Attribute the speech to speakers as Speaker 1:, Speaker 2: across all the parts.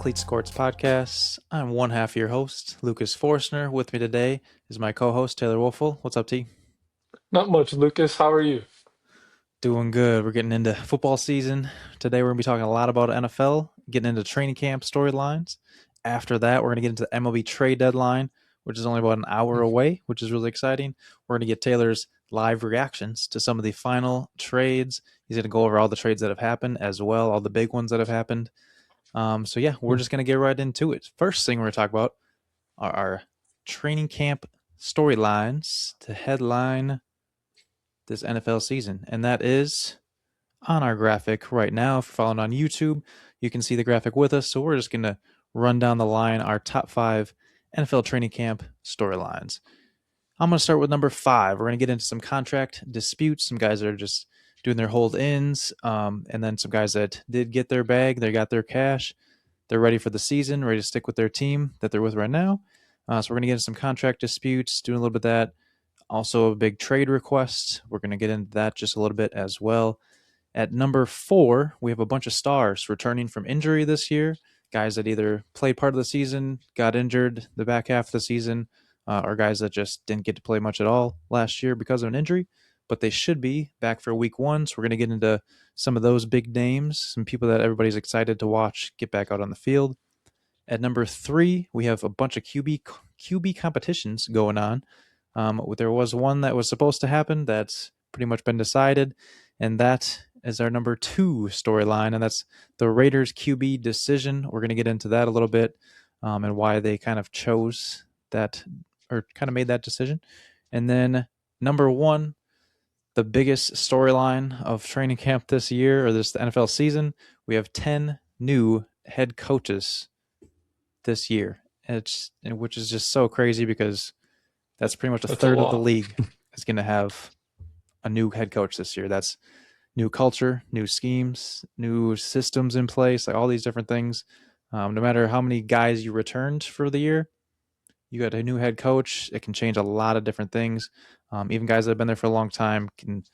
Speaker 1: Cleat Sports Podcast. I'm one half of your host, Lucas Forstner. With me today is my co-host, Taylor Woelfel. What's up, T?
Speaker 2: Not much, Lucas. How are you?
Speaker 1: Doing good. We're getting into football season. Today we're going to be talking a lot about NFL, getting into training camp storylines. After that, we're going to get into the MLB trade deadline, which is only about an hour away, which is really exciting. We're going to get Taylor's live reactions to some of the final trades. He's going to go over all the trades that have happened as well, all the big ones that have happened. So yeah, we're just gonna get right into it. First thing we're gonna talk about are our training camp storylines to headline this NFL season, and that is on our graphic right now. If you're following on YouTube, you can see the graphic with us. So we're just gonna run down the line our top 5 NFL training camp storylines. I'm going to start with number 5. We're going to get into some contract disputes, some guys that are just doing their hold ins, and then some guys that did get their bag, they got their cash, they're ready for the season, ready to stick with their team that they're with right now. So we're going to get into some contract disputes, doing a little bit of that. Also, a big trade request. We're going to get into that just a little bit as well. At number 4, we have a bunch of stars returning from injury this year. Guys that either played part of the season, got injured the back half of the season, or guys that just didn't get to play much at all last year because of an injury, but they should be back for week 1. So we're going to get into some of those big names, some people that everybody's excited to watch get back out on the field. At number 3, we have a bunch of QB competitions going on. There was one that was supposed to happen that's pretty much been decided, and that is our number 2 storyline, and that's the Raiders QB decision. We're going to get into that a little bit, and why they kind of chose that, or kind of made that decision. And then number 1, the biggest storyline of training camp this year, or this NFL season, we have 10 new head coaches this year. Which is just so crazy because that's pretty much a
Speaker 2: That's a
Speaker 1: third of the
Speaker 2: lot.
Speaker 1: league is going to have a new head coach this year. That's new culture, new schemes, new systems in place, like all these different things. No matter how many guys you returned for the year, you got a new head coach. It can change a lot of different things. Even guys that have been there for a long time can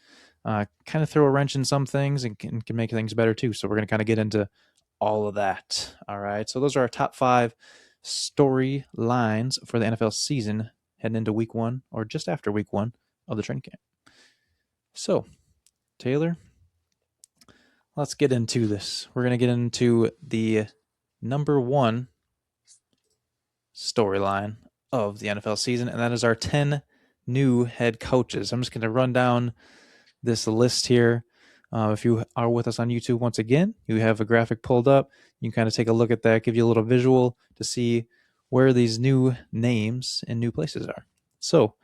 Speaker 1: kind of throw a wrench in some things and can make things better too. So we're going to kind of get into all of that. All right. So those are our top 5 storylines for the NFL season heading into week 1 or just after week 1 of the training camp. So, Taylor, let's get into this. We're going to get into the number 1 storyline of the NFL season, and that is our 10 new head coaches. I'm just going to run down this list here. If you are with us on YouTube once again, you have a graphic pulled up. You can kind of take a look at that, give you a little visual to see where these new names and new places are. So,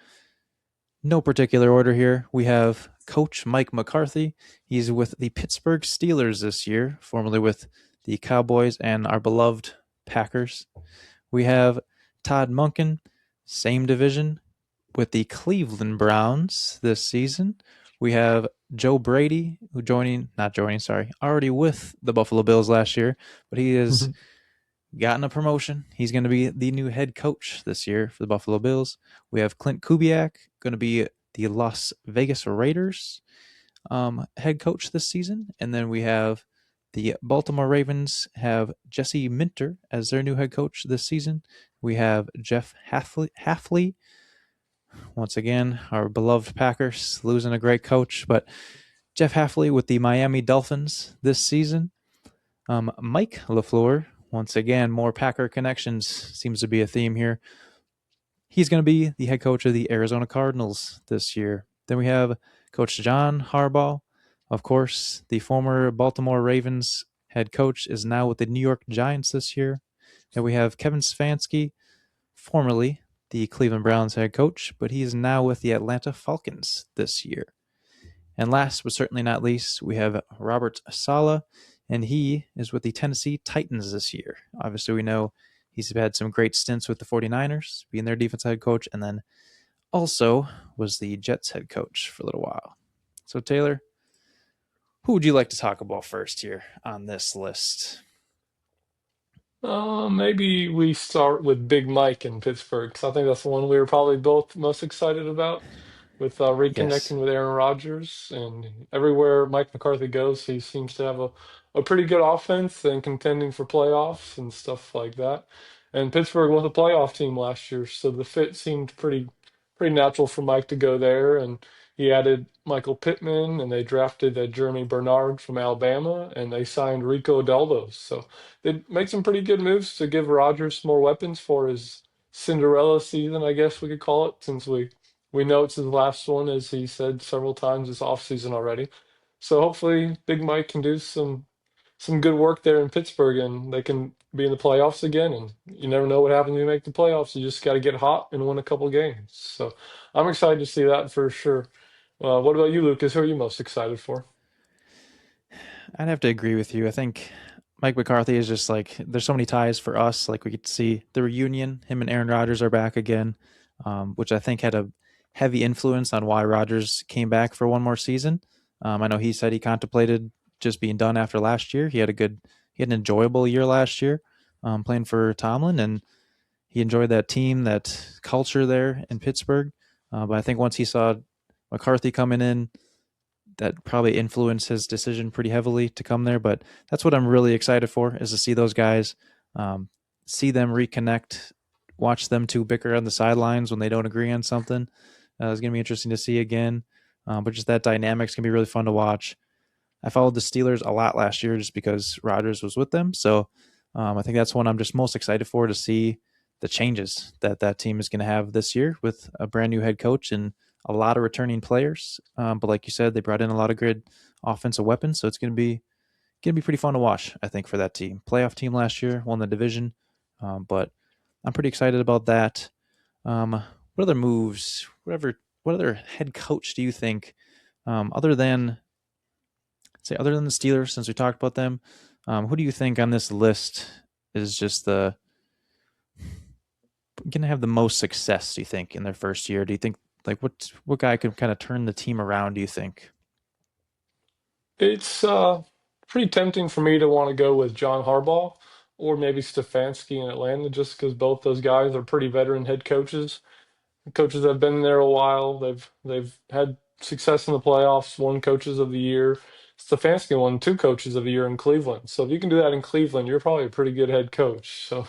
Speaker 1: no particular order here. We have Coach Mike McCarthy. He's with the Pittsburgh Steelers this year, formerly with the Cowboys and our beloved Packers. We have Todd Monken, same division, with the Cleveland Browns this season. We have Joe Brady, already with the Buffalo Bills last year, but he has gotten a promotion. He's going to be the new head coach this year for the Buffalo Bills. We have Clint Kubiak, going to be the Las Vegas Raiders head coach this season. And then we have the Baltimore Ravens have Jesse Minter as their new head coach this season. We have Jeff Hafley. Once again, our beloved Packers losing a great coach, but Jeff Hafley with the Miami Dolphins this season. Mike LaFleur, once again, more Packer connections seems to be a theme here. He's going to be the head coach of the Arizona Cardinals this year. Then we have Coach John Harbaugh. Of course, the former Baltimore Ravens head coach is now with the New York Giants this year. And we have Kevin Stefanski, formerly the Cleveland Browns head coach, but he is now with the Atlanta Falcons this year. And last but certainly not least, we have Robert Saleh, and he is with the Tennessee Titans this year. Obviously, we know he's had some great stints with the 49ers, being their defense head coach, and then also was the Jets head coach for a little while. So, Taylor, who would you like to talk about first here on this list?
Speaker 2: Maybe we start with Big Mike in Pittsburgh, 'cause I think that's the one we were probably both most excited about. with
Speaker 1: Yes.
Speaker 2: reconnecting with Aaron Rodgers. And everywhere Mike McCarthy goes, he seems to have a pretty good offense and contending for playoffs and stuff like that. And Pittsburgh was a playoff team last year, so the fit seemed pretty natural for Mike to go there. And he added Michael Pittman, and they drafted Jeremy Bernard from Alabama, and they signed Rico Deldos. So they made some pretty good moves to give Rodgers more weapons for his Cinderella season, I guess we could call it, since we know it's his last one, as he said several times this offseason already. So hopefully Big Mike can do some good work there in Pittsburgh and they can be in the playoffs again. And you never know what happens when you make the playoffs. You just got to get hot and win a couple games. So I'm excited to see that for sure. What about you, Lucas? Who are you most excited for?
Speaker 1: I'd have to agree with you. I think Mike McCarthy is just like there's so many ties for us. Like we could see the reunion. Him and Aaron Rodgers are back again, which I think had a heavy influence on why Rodgers came back for one more season. I know he said he contemplated just being done after last year. He had an enjoyable year last year, playing for Tomlin, and he enjoyed that team, that culture there in Pittsburgh. But I think once he saw McCarthy coming in, that probably influenced his decision pretty heavily to come there. But that's what I'm really excited for is to see those guys, um, see them reconnect, watch them two bicker on the sidelines when they don't agree on something. It's going to be interesting to see again. But just that dynamic's going to be really fun to watch. I followed the Steelers a lot last year just because Rodgers was with them. So I think that's one I'm just most excited for to see the changes that that team is going to have this year with a brand new head coach and a lot of returning players. But like you said, they brought in a lot of good offensive weapons, so it's going to be pretty fun to watch. I think for that team, playoff team last year, won the division, but I'm pretty excited about that. What other moves? What other head coach do you think, other than other than the Steelers, since we talked about them, who do you think on this list is just the going to have the most success? Do you think in their first year? Do you think like what guy could kind of turn the team around? Do you think?
Speaker 2: It's pretty tempting for me to want to go with John Harbaugh or maybe Stefanski in Atlanta, just because both those guys are pretty veteran head coaches. Coaches that have been there a while. They've had success in the playoffs, won coaches of the year. Stefanski won two coaches of the year in Cleveland. So if you can do that in Cleveland, you're probably a pretty good head coach. So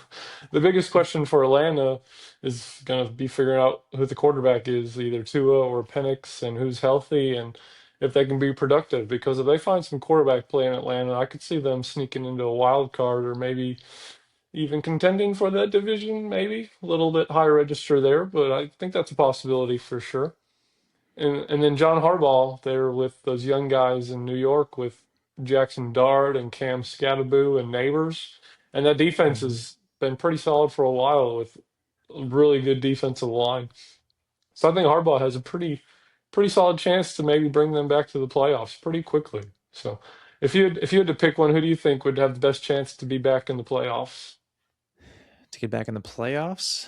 Speaker 2: the biggest question for Atlanta is going to be figuring out who the quarterback is, either Tua or Penix, and who's healthy and if they can be productive. Because if they find some quarterback play in Atlanta, I could see them sneaking into a wild card or maybe even contending for that division, maybe a little bit higher register there, but I think that's a possibility for sure. And then John Harbaugh there with those young guys in New York with Jackson Dart and Cam Scatteraboo and Neighbors, and that defense
Speaker 1: Mhm.
Speaker 2: has been pretty solid for a while with a really good defensive line. So I think Harbaugh has a pretty solid chance to maybe bring them back to the playoffs pretty quickly. So if you had to pick one, who do you think would have the best chance to be back in the playoffs?
Speaker 1: To get back in the playoffs?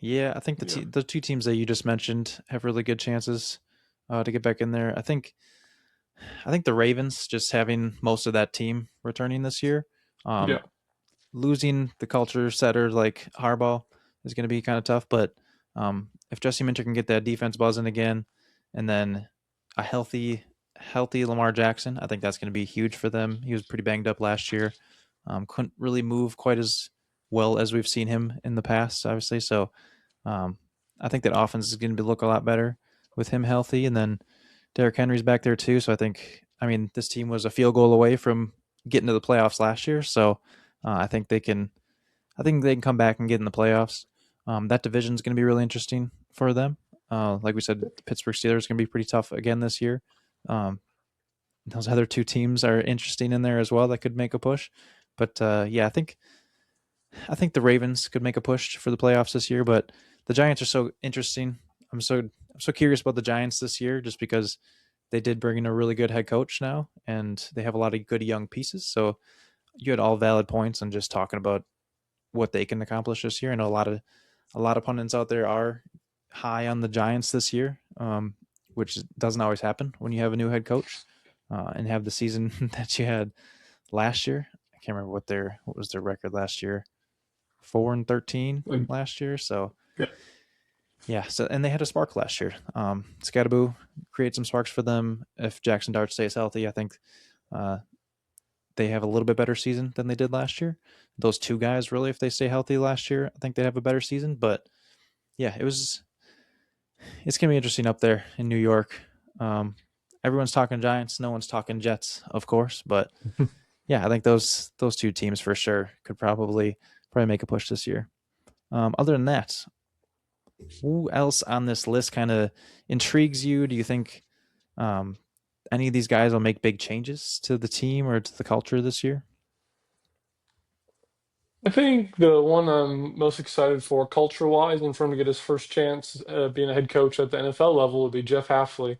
Speaker 1: Yeah, I think
Speaker 2: Yeah.
Speaker 1: the two teams that you just mentioned have really good chances to get back in there. I think the Ravens just having most of that team returning this year. Um,
Speaker 2: Yeah.
Speaker 1: Losing the culture setter like Harbaugh is going to be kind of tough. But if Jesse Minter can get that defense buzzing again, and then a healthy Lamar Jackson, I think that's going to be huge for them. He was pretty banged up last year. Couldn't really move quite as well as we've seen him in the past, obviously. So um, I think that offense is going to look a lot better with him healthy, and then Derrick Henry's back there too. So I mean, this team was a field goal away from getting to the playoffs last year. So I think they can. I think they can come back and get in the playoffs. That division is going to be really interesting for them. Like we said, the Pittsburgh Steelers are going to be pretty tough again this year. Um, those other two teams are interesting in there as well that could make a push. But yeah, I think the Ravens could make a push for the playoffs this year. But the Giants are so interesting. I'm so curious about the Giants this year, just because they did bring in a really good head coach now, and they have a lot of good young pieces. So you had all valid points on just talking about what they can accomplish this year. I know a lot of pundits out there are high on the Giants this year, which doesn't always happen when you have a new head coach and have the season that you had last year. I can't remember what was their record last year. 4-13
Speaker 2: Like,
Speaker 1: last year. So
Speaker 2: yeah.
Speaker 1: Yeah, so and they had a spark last year. Scadaboo create some sparks for them. If Jackson Dart stays healthy, I think uh, they have a little bit better season than they did last year. Those two guys, really, if they stay healthy last year, I think they have a better season. But yeah, it's gonna be interesting up there in New York. Um, Everyone's talking Giants, no one's talking Jets, of course. But yeah, I think those two teams for sure could probably make a push this year. Other than that, who else on this list kind of intrigues you? Do you think um, any of these guys will make big changes to the team or to the culture this year?
Speaker 2: I think the one I'm most excited for, culture-wise, and for him to get his first chance being a head coach at the NFL level, would be Jeff Hafley.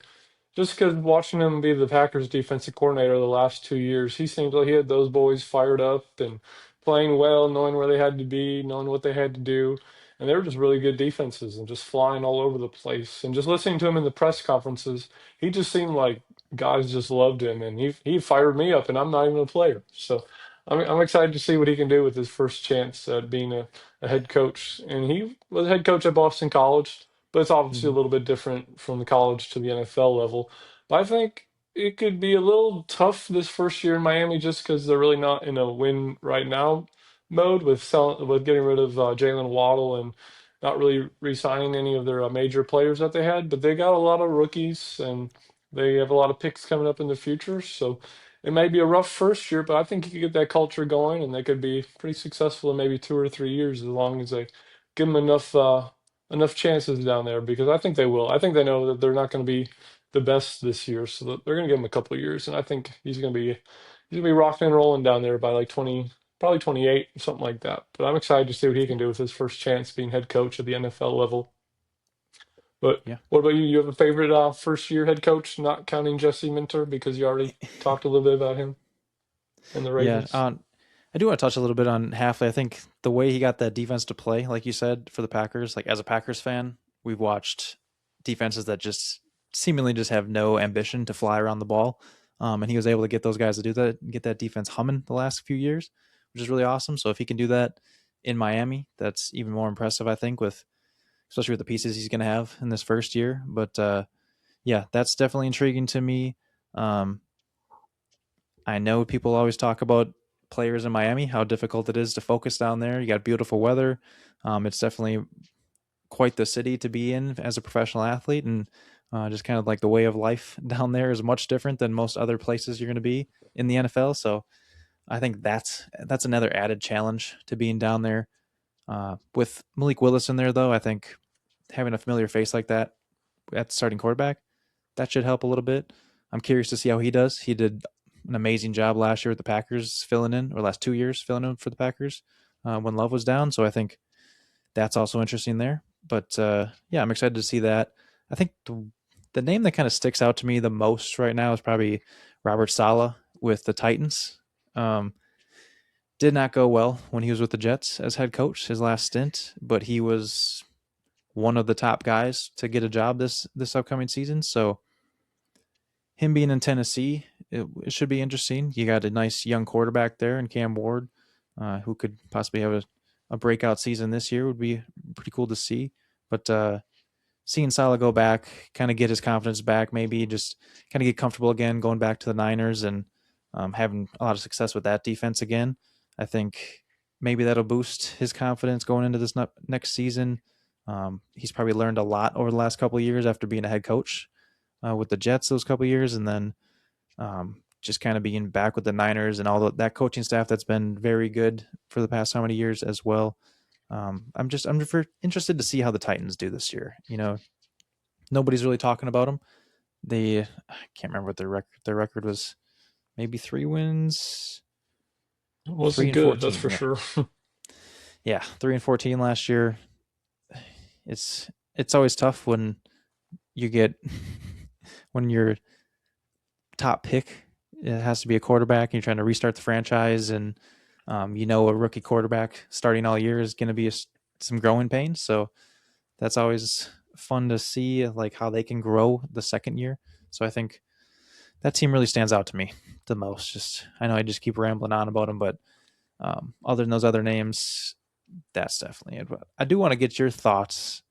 Speaker 2: Just because watching him be the Packers defensive coordinator the last 2 years, he seems like he had those boys fired up and playing well, knowing where they had to be, knowing what they had to do. And they were just really good defenses and just flying all over the place. And just listening to him in the press conferences, he just seemed like guys just loved him. And he fired me up, and I'm not even a player. So I'm excited to see what he can do with his first chance at being a head coach. And he was a head coach at Boston College, but it's obviously a
Speaker 1: Mm-hmm.
Speaker 2: little bit different from the college to the NFL level. But I think it could be a little tough this first year in Miami just because they're really not in a win right now mode with getting rid of Jalen Waddle and not really re-signing any of their major players that they had. But they got a lot of rookies and they have a lot of picks coming up in the future. So it may be a rough first year, but I think you could get that culture going and they could be pretty successful in maybe 2 or 3 years as long as they give them enough chances down there because I think they will. I think they know that they're not going to be the best this year, so they're going to give him a couple of years, and I think he's going to be rocking and rolling down there by like 20, probably 28, something like that. But I'm excited to see what he can do with his first chance being head coach at the NFL level. But
Speaker 1: Yeah.
Speaker 2: what about you? You have a favorite first year head coach, not counting Jesse Minter because you already talked a little bit about him and the
Speaker 1: Yeah.
Speaker 2: Ravens.
Speaker 1: I do want to touch a little bit on Halfley. I think the way he got that defense to play, like you said, for the Packers, like as a Packers fan, we've watched defenses that just seemingly just have no ambition to fly around the ball. And he was able to get those guys to do that, get that defense humming the last few years, which is really awesome. So if he can do that in Miami, that's even more impressive, I think, with especially with the pieces he's going to have in this first year. But yeah, that's definitely intriguing to me. Um, I know people always talk about players in Miami, how difficult it is to focus down there. You got beautiful weather. It's definitely quite the city to be in as a professional athlete, and just kind of like the way of life down there is much different than most other places you're going to be in the NFL. So I think that's another added challenge to being down there. With Malik Willis in there, though, I think having a familiar face like that at the starting quarterback that should help a little bit. I'm curious to see how he does. He did an amazing job last year with the Packers filling in, or last 2 years filling in for the Packers when Love was down. So I think that's also interesting there. But yeah, I'm excited to see that. I think the name that kind of sticks out to me the most right now is probably Robert Saleh with the Titans. Um, did not go well when he was with the Jets as head coach his last stint, but he was one of the top guys to get a job this upcoming season. So him being in Tennessee, it should be interesting. You got a nice young quarterback there in Cam Ward, who could possibly have a breakout season this year. Would be pretty cool to see. But seeing Salah go back, kind of get his confidence back, maybe just kind of get comfortable again, going back to the Niners and having a lot of success with that defense again. I think maybe that'll boost his confidence going into this next season. He's probably learned a lot over the last couple of years after being a head coach with the Jets those couple of years, and then just kind of being back with the Niners and all that coaching staff that's been very good for the past how many years as well. I'm interested to see how the Titans do this year. You know, nobody's really talking about them. I can't remember what their record was. Maybe 3 wins,
Speaker 2: It
Speaker 1: three
Speaker 2: wasn't
Speaker 1: and
Speaker 2: good, that's
Speaker 1: 14.
Speaker 2: for
Speaker 1: Yeah,
Speaker 2: sure.
Speaker 1: yeah, 3 and 14 last year. It's always tough when you get when your top pick it has to be a quarterback and you're trying to restart the franchise and a rookie quarterback starting all year is going to be some growing pains. So that's always fun to see like how they can grow the second year. So I think that team really stands out to me the most. Just I know I just keep rambling on about them, but other than those other names, that's definitely it. But I do want to get your thoughts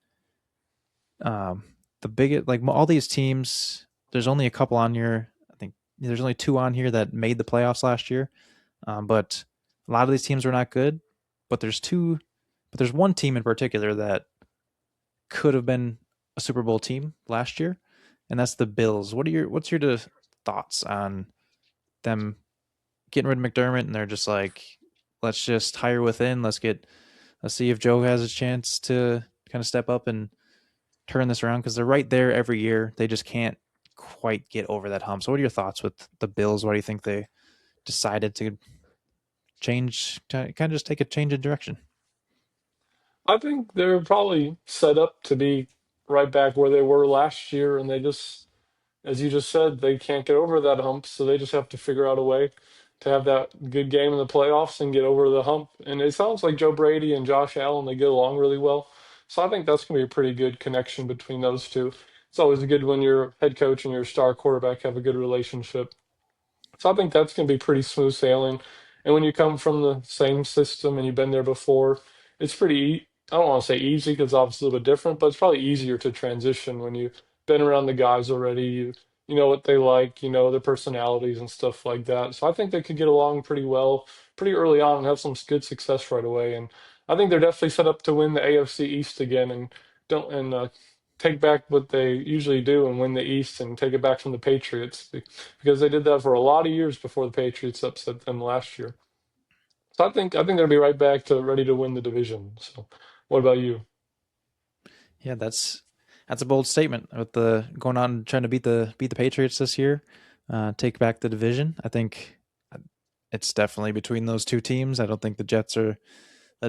Speaker 1: Um, the biggest, like all these teams, there's only a couple on here. I think there's only two on here that made the playoffs last year. But a lot of these teams were not good. But there's one team in particular that could have been a Super Bowl team last year, and that's the Bills. What's your thoughts on them getting rid of McDermott, and they're just like, let's just hire within. Let's see if Joe has a chance to kind of step up and turn this around because they're right there every year. They just can't quite get over that hump. So, what are your thoughts with the Bills? Why do you think they decided to kind of just take a change in direction?
Speaker 2: I think they're probably set up to be right back where they were last year, and they just, as you just said, they can't get over that hump, so they just have to figure out a way to have that good game in the playoffs and get over the hump. And it sounds like Joe Brady and Josh Allen, they get along really well. So I think that's going to be a pretty good connection between those two. It's always good when your head coach and your star quarterback have a good relationship. So I think that's going to be pretty smooth sailing. And when you come from the same system and you've been there before, it's pretty, I don't want to say easy because obviously a little bit different, but it's probably easier to transition when you've been around the guys already. You know what they like, you know their personalities and stuff like that. So I think they could get along pretty well pretty early on and have some good success right away. And I think they're definitely set up to win the AFC East again and don't and take back what they usually do and win the East and take it back from the Patriots because they did that for a lot of years before the Patriots upset them last year. So I think they'll be right back to ready to win the division. So, what about you?
Speaker 1: Yeah, that's a bold statement with the going on and trying to beat the Patriots this year, take back the division. I think it's definitely between those two teams. I don't think the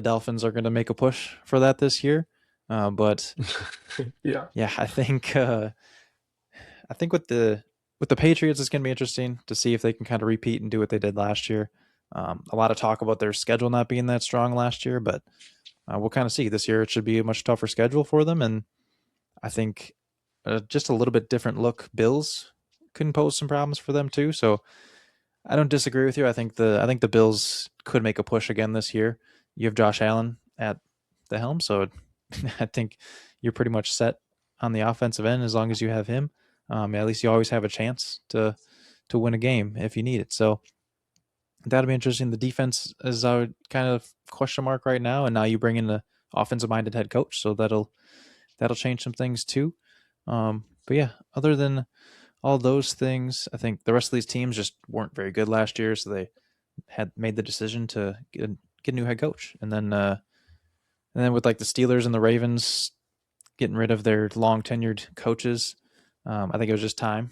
Speaker 1: Dolphins are going to make a push for that this year. But
Speaker 2: Yeah.
Speaker 1: yeah, I think with the Patriots, it's going to be interesting to see if they can kind of repeat and do what they did last year. A lot of talk about their schedule not being that strong last year, but we'll kind of see this year. It should be a much tougher schedule for them, and I think just a little bit different look. Bills can pose some problems for them too. So I don't disagree with you. I think the Bills could make a push again this year. You have Josh Allen at the helm, so I think you're pretty much set on the offensive end as long as you have him. At least you always have a chance to win a game if you need it. So that'll be interesting. The defense is a kind of question mark right now, and now you bring in the offensive minded head coach, so that'll change some things too. But yeah, other than all those things, I think the rest of these teams just weren't very good last year, so they had made the decision to get a new head coach, and then with like the Steelers and the Ravens getting rid of their long tenured coaches, I think it was just time.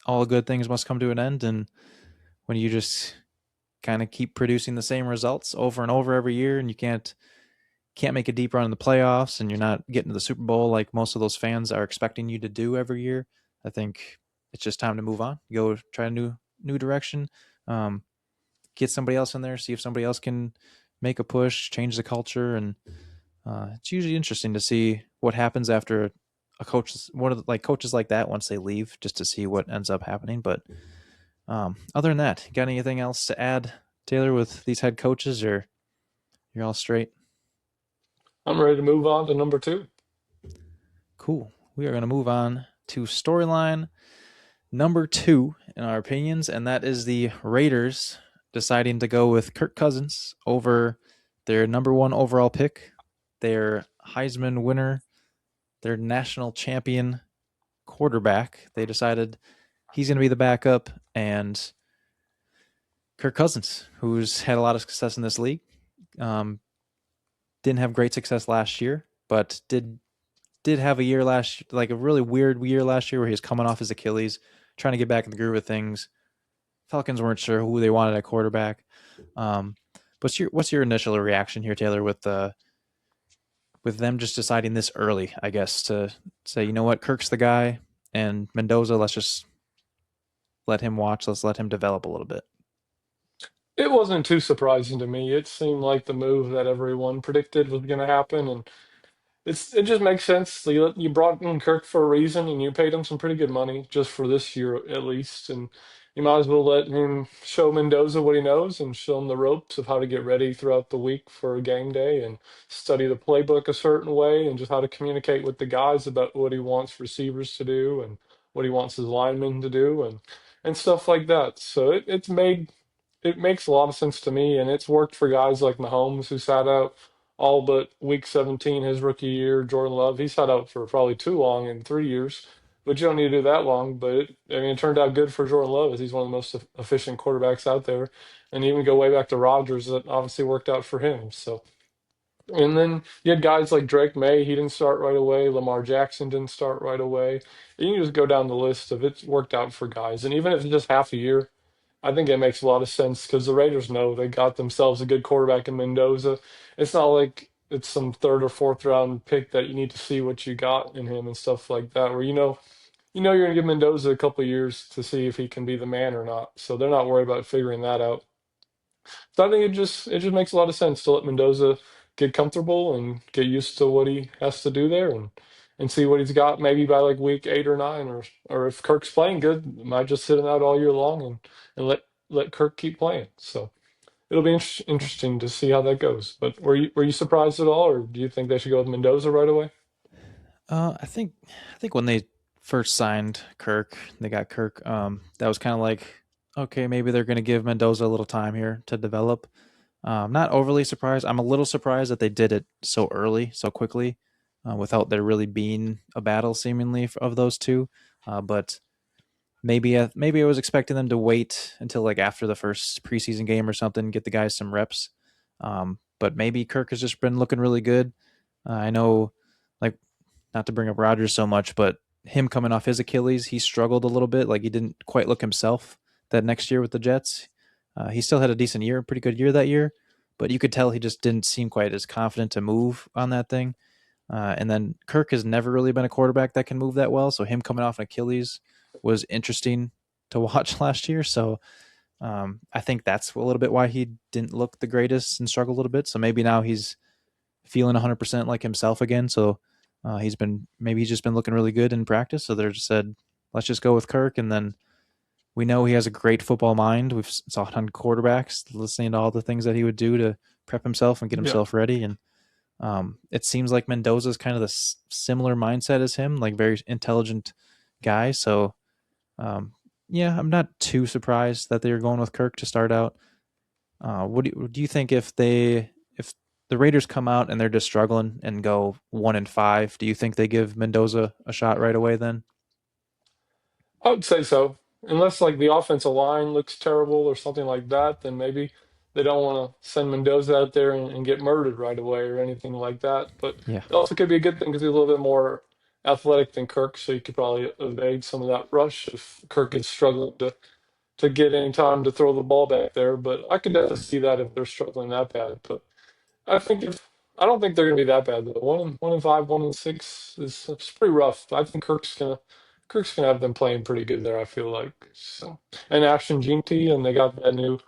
Speaker 1: All good things must come to an end, and when you just kind of keep producing the same results over and over every year, and you can't make a deep run in the playoffs, and you're not getting to the Super Bowl like most of those fans are expecting you to do every year, I think it's just time to move on. Go try a new direction. Um, get somebody else in there, see if somebody else can make a push, change the culture, and it's usually interesting to see what happens after a coach, one of the, like coaches like that, once they leave, just to see what ends up happening. But other than that, got anything else to add, Taylor, with these head coaches, or you're all straight?
Speaker 2: I'm ready to move on to number two.
Speaker 1: Cool. We are going to move on to storyline number two in our opinions, and that is the Raiders deciding to go with Kirk Cousins over their number one overall pick, their Heisman winner, their national champion quarterback. They decided he's going to be the backup, and Kirk Cousins, who's had a lot of success in this league, um, didn't have great success last year, but did have a year like a really weird year last year where he was coming off his Achilles, trying to get back in the groove of things. Falcons weren't sure who they wanted at quarterback. Um, what's your initial reaction here, Taylor, with them just deciding this early? I guess to say, you know what, Kirk's the guy, and Mendoza, let's just let him watch. Let's let him develop a little bit.
Speaker 2: It wasn't too surprising to me. It seemed like the move that everyone predicted was going to happen, and it just makes sense. You brought in Kirk for a reason, and you paid him some pretty good money just for this year at least. And you might as well let him show Mendoza what he knows and show him the ropes of how to get ready throughout the week for a game day and study the playbook a certain way and just how to communicate with the guys about what he wants receivers to do and what he wants his linemen to do and stuff like that. So it makes a lot of sense to me, and it's worked for guys like Mahomes, who sat out all but week 17 his rookie year. Jordan Love, he sat out for probably too long in 3 years, but you don't need to do that long. But I mean, it turned out good for Jordan Love, as he's one of the most efficient quarterbacks out there. And even go way back to Rodgers, that obviously worked out for him. So, and then you had guys like Drake May, he didn't start right away. Lamar Jackson didn't start right away. And you can just go down the list of it's worked out for guys. And even if it's just half a year, I think it makes a lot of sense because the Raiders know they got themselves a good quarterback in Mendoza. It's not like it's some third or fourth round pick that you need to see what you got in him and stuff like that, where you know you're gonna give Mendoza a couple of years to see if he can be the man or not. So they're not worried about figuring that out. So I think it just makes a lot of sense to let Mendoza get comfortable and get used to what he has to do there and see what he's got maybe by like week 8 or 9 or if Kirk's playing good, might just sit him out all year long and let Kirk keep playing. So it'll be interesting to see how that goes. But were you surprised at all, or do you think they should go with Mendoza right away?
Speaker 1: I think when they first signed Kirk, they got Kirk. That was kind of like, okay, maybe they're going to give Mendoza a little time here to develop. Not overly surprised. I'm a little surprised that they did it so early, so quickly, without there really being a battle seemingly of those two. But maybe I was expecting them to wait until like after the first preseason game or something, get the guys some reps. But maybe Kirk has just been looking really good. I know, like, not to bring up Rodgers so much, but him coming off his Achilles, he struggled a little bit. Like he didn't quite look himself that next year with the Jets. He still had a decent year, pretty good year that year, but you could tell he just didn't seem quite as confident to move on that thing. And then Kirk has never really been a quarterback that can move that well. So him coming off an Achilles was interesting to watch last year. So I think that's a little bit why he didn't look the greatest and struggled a little bit. So maybe now he's feeling 100% like himself again. So he's just been looking really good in practice. So they just said, let's just go with Kirk. And then we know he has a great football mind. We've saw it on quarterbacks, listening to all the things that he would do to prep himself and get
Speaker 2: Yeah.
Speaker 1: himself ready. And it seems like Mendoza's kind of the similar mindset as him, like very intelligent guy. So um, yeah, I'm not too surprised that they are going with Kirk to start out. What do you think if the Raiders come out and they're just struggling and go 1-5? Do you think they give Mendoza a shot right away then?
Speaker 2: I would say so. Unless like the offensive line looks terrible or something like that, then maybe they don't want to send Mendoza out there and get murdered right away or anything like that. But
Speaker 1: Yeah.
Speaker 2: it also could be a good thing because he's a little bit more athletic than Kirk, so you could probably evade some of that rush if Kirk is struggling to get any time to throw the ball back there. But I could definitely see that if they're struggling that bad. But I don't think they're going to be that bad though. 1-5, 1-6 is it's pretty rough. I think Kirk's gonna have them playing pretty good there. I feel like so. And Ashton Jeanty, and they got that new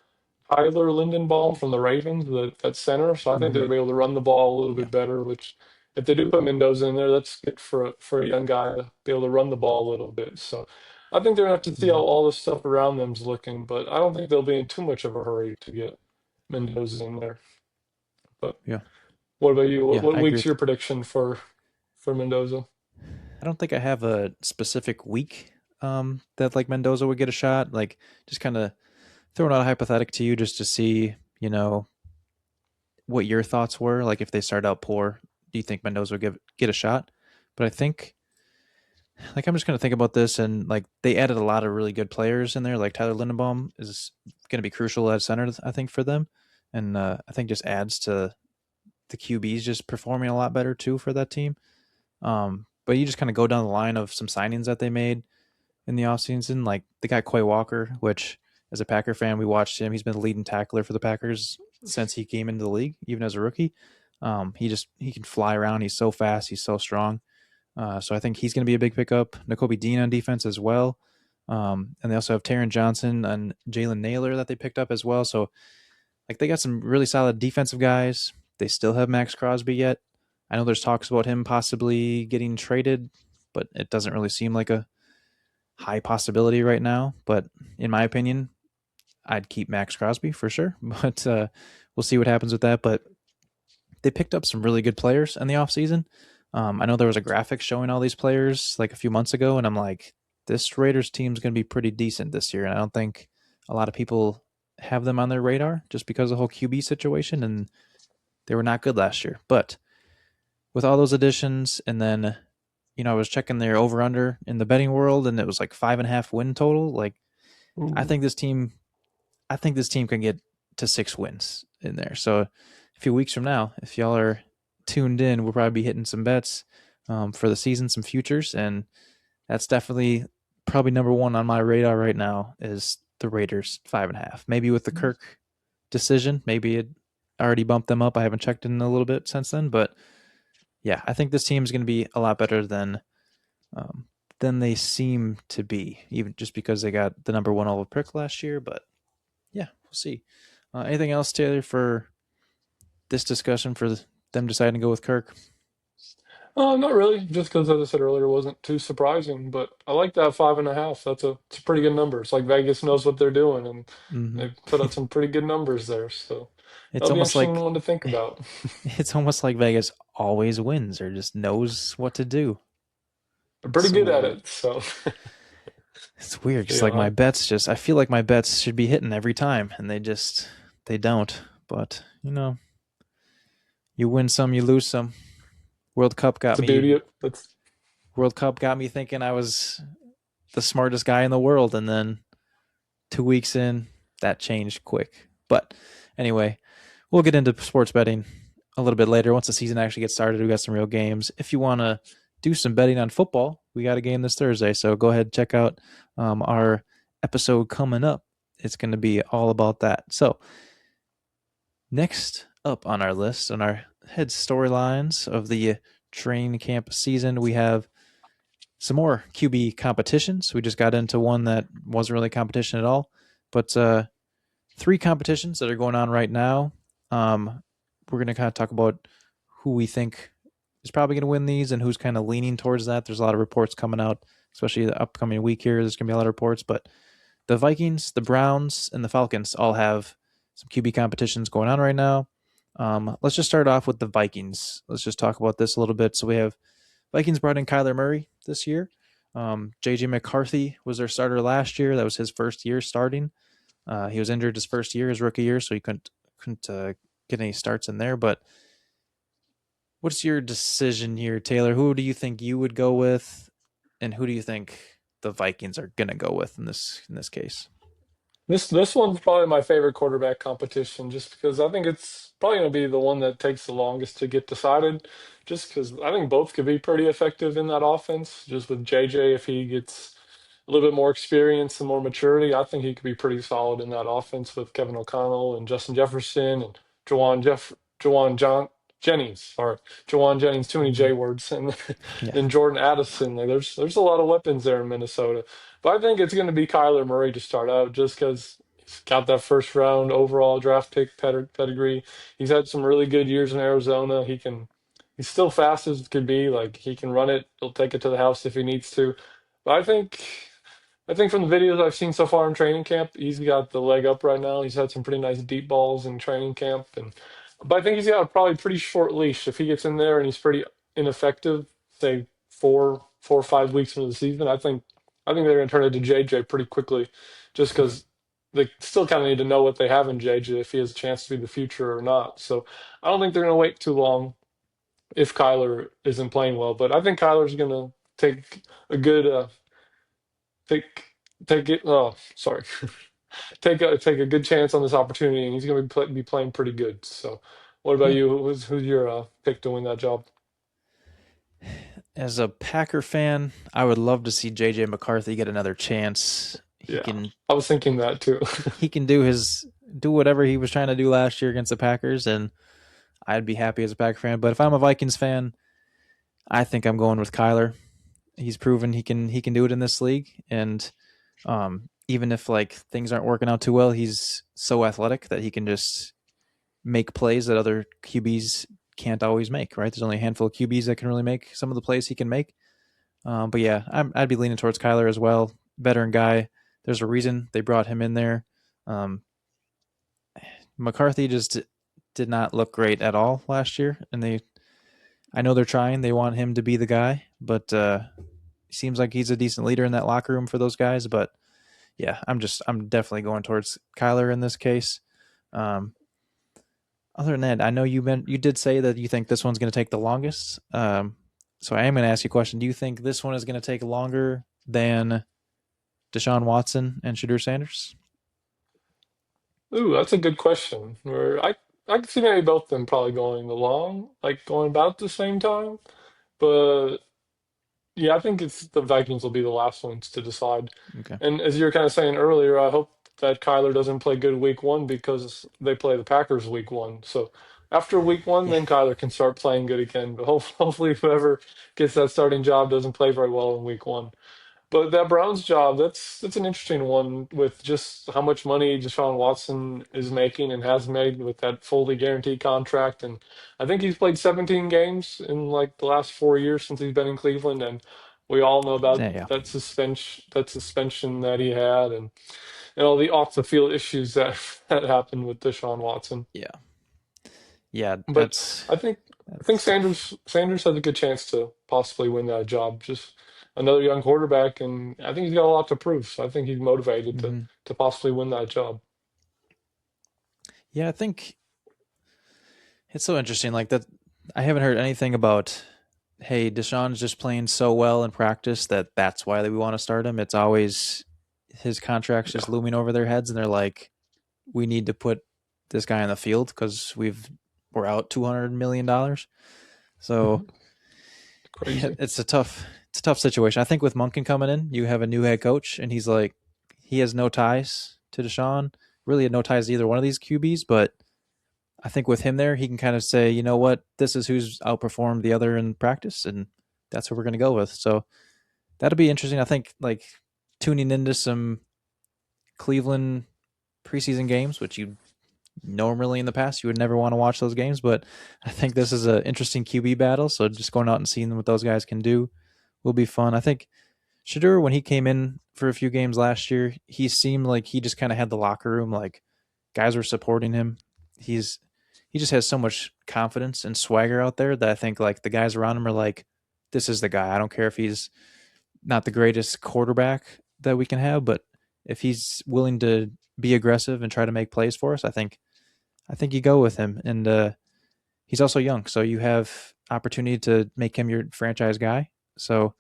Speaker 2: Tyler Lindenbaum from the Ravens, that center. So I think
Speaker 1: Mm-hmm.
Speaker 2: they'll be able to run the ball a little
Speaker 1: Yeah.
Speaker 2: bit better. Which if they do put Mendoza in there, that's good for a young guy to be able to run the ball a little bit. So I think they're gonna have to see how
Speaker 1: Mm-hmm.
Speaker 2: all the stuff around them's looking, but I don't think they'll be in too much of a hurry to get Mendoza in there. But
Speaker 1: Yeah.
Speaker 2: what about you? What,
Speaker 1: Yeah.
Speaker 2: what
Speaker 1: I agree
Speaker 2: week's
Speaker 1: with
Speaker 2: your
Speaker 1: you.
Speaker 2: prediction for Mendoza?
Speaker 1: I don't think I have a specific week that like Mendoza would get a shot. Like just kind of throwing out a hypothetical to you just to see, what your thoughts were. Like if they start out poor, do you think Mendoza would get a shot? But I think like I'm just gonna think about this and like they added a lot of really good players in there. Like Tyler Lindenbaum is gonna be crucial at center, I think, for them. And I think just adds to the QBs just performing a lot better too for that team. But you just kind of go down the line of some signings that they made in the offseason. Like they got Quay Walker, which as a Packer fan, we watched him. He's been the leading tackler for the Packers since he came into the league, even as a rookie. He can fly around. He's so fast. He's so strong. So I think he's going to be a big pickup. N'Kobe Dean on defense as well. And they also have Taron Johnson and Jalen Naylor that they picked up as well. So like they got some really solid defensive guys. They still have Max Crosby yet. I know there's talks about him possibly getting traded, but it doesn't really seem like high possibility right now, but in my opinion, I'd keep Max Crosby for sure. But we'll see what happens with that. But they picked up some really good players in the offseason. I know there was a graphic showing all these players like a few months ago, and I'm like, this Raiders team's going to be pretty decent this year. And I don't think a lot of people have them on their radar just because of the whole QB situation, and they were not good last year. But with all those additions, and then I was checking their over under in the betting world, and it was like 5.5 win total. Like, I
Speaker 2: Ooh.
Speaker 1: think this team, I think this team can get to 6 wins in there. So a few weeks from now, if y'all are tuned in, we'll probably be hitting some bets for the season, some futures, and that's definitely probably number one on my radar right now is the Raiders 5.5. Maybe with the Kirk decision, maybe it already bumped them up. I haven't checked in a little bit since then, but yeah, I think this team is going to be a lot better um, than they seem to be, even just because they got the number one overall pick last year. But yeah, we'll see. Anything else, Taylor, for this discussion for them deciding to go with Kirk?
Speaker 2: Not really. Just because, as I said earlier, it wasn't too surprising. But I like that 5.5. It's a pretty good number. It's like Vegas knows what they're doing, and
Speaker 1: Mm-hmm.
Speaker 2: they put out some pretty good numbers there. So
Speaker 1: It's
Speaker 2: that'll be
Speaker 1: almost
Speaker 2: interesting
Speaker 1: like
Speaker 2: one to think about.
Speaker 1: it's almost like Vegas always wins or just knows what to do.
Speaker 2: They're
Speaker 1: It's
Speaker 2: pretty
Speaker 1: so
Speaker 2: good at
Speaker 1: weird.
Speaker 2: it. So
Speaker 1: It's weird. Just like
Speaker 2: yeah,
Speaker 1: my bets, just I feel like my bets should be hitting every time, and they don't. But you win some, you lose some. World Cup
Speaker 2: it's
Speaker 1: got
Speaker 2: the beauty
Speaker 1: me.
Speaker 2: of that's
Speaker 1: World Cup got me thinking I was the smartest guy in the world, and then 2 weeks in, that changed quick. But anyway, we'll get into sports betting a little bit later once the season actually gets started. We got some real games. If you want to do some betting on football, we got a game this Thursday, so go ahead and check out our episode coming up. It's going to be all about that. So next up on our list, on our head storylines of the training camp season, we have some more QB competitions. We just got into one that wasn't really competition at all, but three competitions that are going on right now. We're going to kind of talk about who we think is probably going to win these and who's kind of leaning towards that. There's a lot of reports coming out, especially the upcoming week here. There's going to be a lot of reports, but the Vikings, the Browns, and the Falcons all have some QB competitions going on right now. Let's just start off with the Vikings. Let's just talk about this a little bit. So we have Vikings brought in Kyler Murray this year. JJ McCarthy was their starter last year. That was his first year starting. He was injured his first year, his rookie year, so he couldn't get any starts in there. But what's your decision here, Taylor? Who do you think you would go with, and who do you think the Vikings are gonna go with in this case?
Speaker 2: this one's probably my favorite quarterback competition, just because I think it's probably going to be the one that takes the longest to get decided. Just because I think both could be pretty effective in that offense. Just with JJ, if he gets a little bit more experience and more maturity, I think he could be pretty solid in that offense with Kevin O'Connell and Justin Jefferson and Jawan John Jennings. Sorry, Jawan Jennings. Too many
Speaker 1: Mm-hmm.
Speaker 2: J words, and
Speaker 1: Yeah.
Speaker 2: then Jordan Addison. Like, there's a lot of weapons there in Minnesota. But I think it's going to be Kyler Murray to start out, just because he's got that first round overall draft pick pedigree. He's had some really good years in Arizona. He's still fast as could be. Like, he can run it. He'll take it to the house if he needs to. But I think from the videos I've seen so far in training camp, he's got the leg up right now. He's had some pretty nice deep balls in training camp, but I think he's got a probably pretty short leash. If he gets in there and he's pretty ineffective, say 4 or 5 weeks into the season, I think they're going to turn it to JJ pretty quickly, just because they still kind of need to know what they have in JJ if he has a chance to be the future or not. So I don't think they're going to wait too long if Kyler isn't playing well. But I think Kyler's going to take a good take take it. Oh, sorry, take a good chance on this opportunity, and he's going to be playing pretty good. So, what about
Speaker 1: Yeah.
Speaker 2: you? Who's your pick to win that job?
Speaker 1: As a Packer fan, I would love to see JJ McCarthy get another chance. He
Speaker 2: Yeah,
Speaker 1: can
Speaker 2: I was thinking that too.
Speaker 1: he can do whatever he was trying to do last year against the Packers, and I'd be happy as a Packer fan. But if I'm a Vikings fan, I think I'm going with Kyler. He's proven he can do it in this league, and even if like things aren't working out too well, he's so athletic that he can just make plays that other QBs can't always make. Right? There's only a handful of QBs that can really make some of the plays he can make. But yeah, I'd be leaning towards Kyler as well. veteran guy. There's a reason they brought him in there. Um, McCarthy just did not look great at all last year, and I know they're trying. They want him to be the guy, but seems like he's a decent leader in that locker room for those guys. But yeah, I'm definitely going towards Kyler in this case. Um, Other than that, I know you did say that you think this one's going to take the longest. So I am going to ask you a question. Do you think this one is going to take longer than Deshaun Watson and Shadur Sanders?
Speaker 2: Ooh, that's a good question. Where I can see maybe both of them probably going along, like going about the same time. But yeah, I think it's the Vikings will be the last ones to decide.
Speaker 1: Okay.
Speaker 2: And as you were kind of saying earlier, I hope that Kyler doesn't play good week one because they play the Packers week one. So after week one,
Speaker 1: Yeah.
Speaker 2: then Kyler can start playing good again. But hopefully, whoever gets that starting job doesn't play very well in week one. But that Browns job, that's an interesting one with just how much money Deshaun Watson is making and has made with that fully guaranteed contract. And I think he's played 17 games in like the last 4 years since he's been in Cleveland. And we all know about
Speaker 1: Yeah. Yeah.
Speaker 2: that suspension that he had and all the off the field issues that that happened with Deshaun Watson.
Speaker 1: Yeah. Yeah.
Speaker 2: But I think
Speaker 1: That's tough.
Speaker 2: Sanders has a good chance to possibly win that job. Just another young quarterback, and I think he's got a lot to prove. So I think he's motivated to
Speaker 1: Hmm.
Speaker 2: to possibly win that job.
Speaker 1: Yeah, I think it's so interesting. Like that, I haven't heard anything about. Hey, Deshaun's just playing so well in practice that's why we want to start him. It's always his contract's just
Speaker 2: Yeah.
Speaker 1: looming over their heads, and they're like, we need to put this guy on the field because we're out $200 million. So
Speaker 2: Mhm. Crazy.
Speaker 1: it's a tough situation. I think with Munkin coming in, you have a new head coach, and he has no ties to Deshaun. Really, had no ties to either one of these QBs. But I think with him there, he can kind of say, you know what, this is who's outperformed the other in practice, and that's what we're going to go with. So that'll be interesting. I think like tuning into some Cleveland preseason games, which you normally in the past you would never want to watch those games, but I think this is an interesting QB battle. So just going out and seeing what those guys can do will be fun. I think Shadur, when he came in for a few games last year, he seemed like he just kind of had the locker room, like guys were supporting him. He's he just has so much confidence and swagger out there that I think like the guys around him are like, this is the guy. I don't care if he's not the greatest quarterback that we can have, but if he's willing to be aggressive and try to make plays for us, I think you go with him. And he's also young, so you have opportunity to make him your franchise guy. So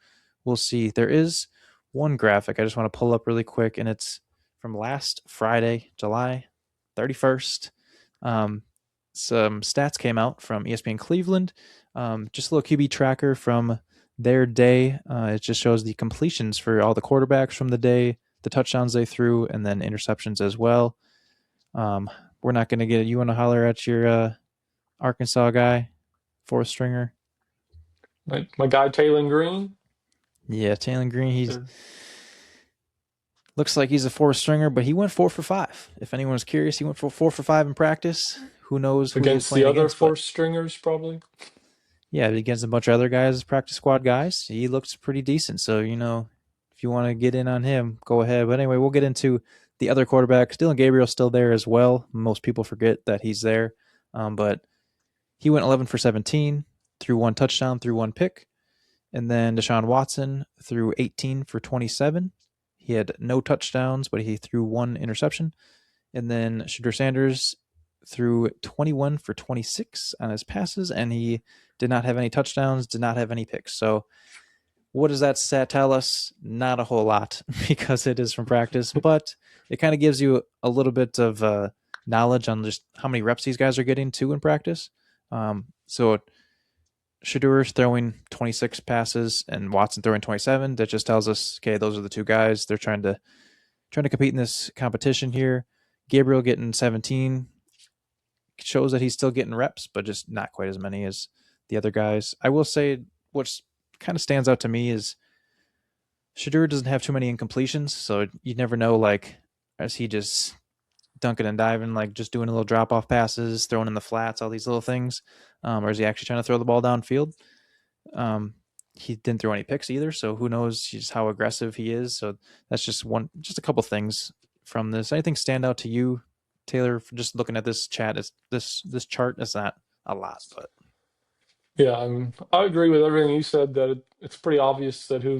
Speaker 1: we'll see. There is one graphic I just want to pull up really quick, and it's from last Friday, July 31st. Um, some stats came out from ESPN Cleveland. Just a little QB tracker from their day. It just shows the completions for all the quarterbacks from the day, the touchdowns they threw, and then interceptions as well. Um, we're not going to get it. You want to holler at your Arkansas guy, fourth stringer?
Speaker 2: My guy Taylor Green.
Speaker 1: Yeah, Taylor Green. He's
Speaker 2: uh,
Speaker 1: looks like he's a fourth stringer, but he went 4 for 5. If anyone's curious, he went for 4 for 5 in practice. Who knows who he was
Speaker 2: Against the
Speaker 1: playing
Speaker 2: other
Speaker 1: against? But
Speaker 2: four stringers, probably.
Speaker 1: yeah, against a bunch of other guys, practice squad guys, he looks pretty decent. So if you want to get in on him, go ahead. But anyway, we'll get into the other quarterbacks. Dylan Gabriel's still there as well. Most people forget that he's there, but he went 11 for 17, threw one touchdown, threw one pick. And then Deshaun Watson threw 18 for 27. He had no touchdowns, but he threw one interception. And then Shadur Sanders threw 21 for 26 on his passes, and he did not have any touchdowns, did not have any picks. So, what does that stat tell us? Not a whole lot because it is from practice, but it kind of gives you a little bit of knowledge on just how many reps these guys are getting too in practice. So Shadur's throwing 26 passes and Watson throwing 27. That just tells us, okay, those are the two guys. They're trying to compete in this competition here. Gabriel getting 17 shows that he's still getting reps, but just not quite as many as the other guys. I will say what kind of stands out to me is Shadur doesn't have too many incompletions, so you never know, like, is he just dunking and diving, like just doing a little drop off passes, throwing in the flats, all these little things, or is he actually trying to throw the ball downfield? Um, he didn't throw any picks either, so who knows just how aggressive he is. So that's just a couple things from this. Anything stand out to you, Taylor, for just looking at this chat? Is this chart is not a lot, but
Speaker 2: Yeah, I agree with everything you said that it's pretty obvious that who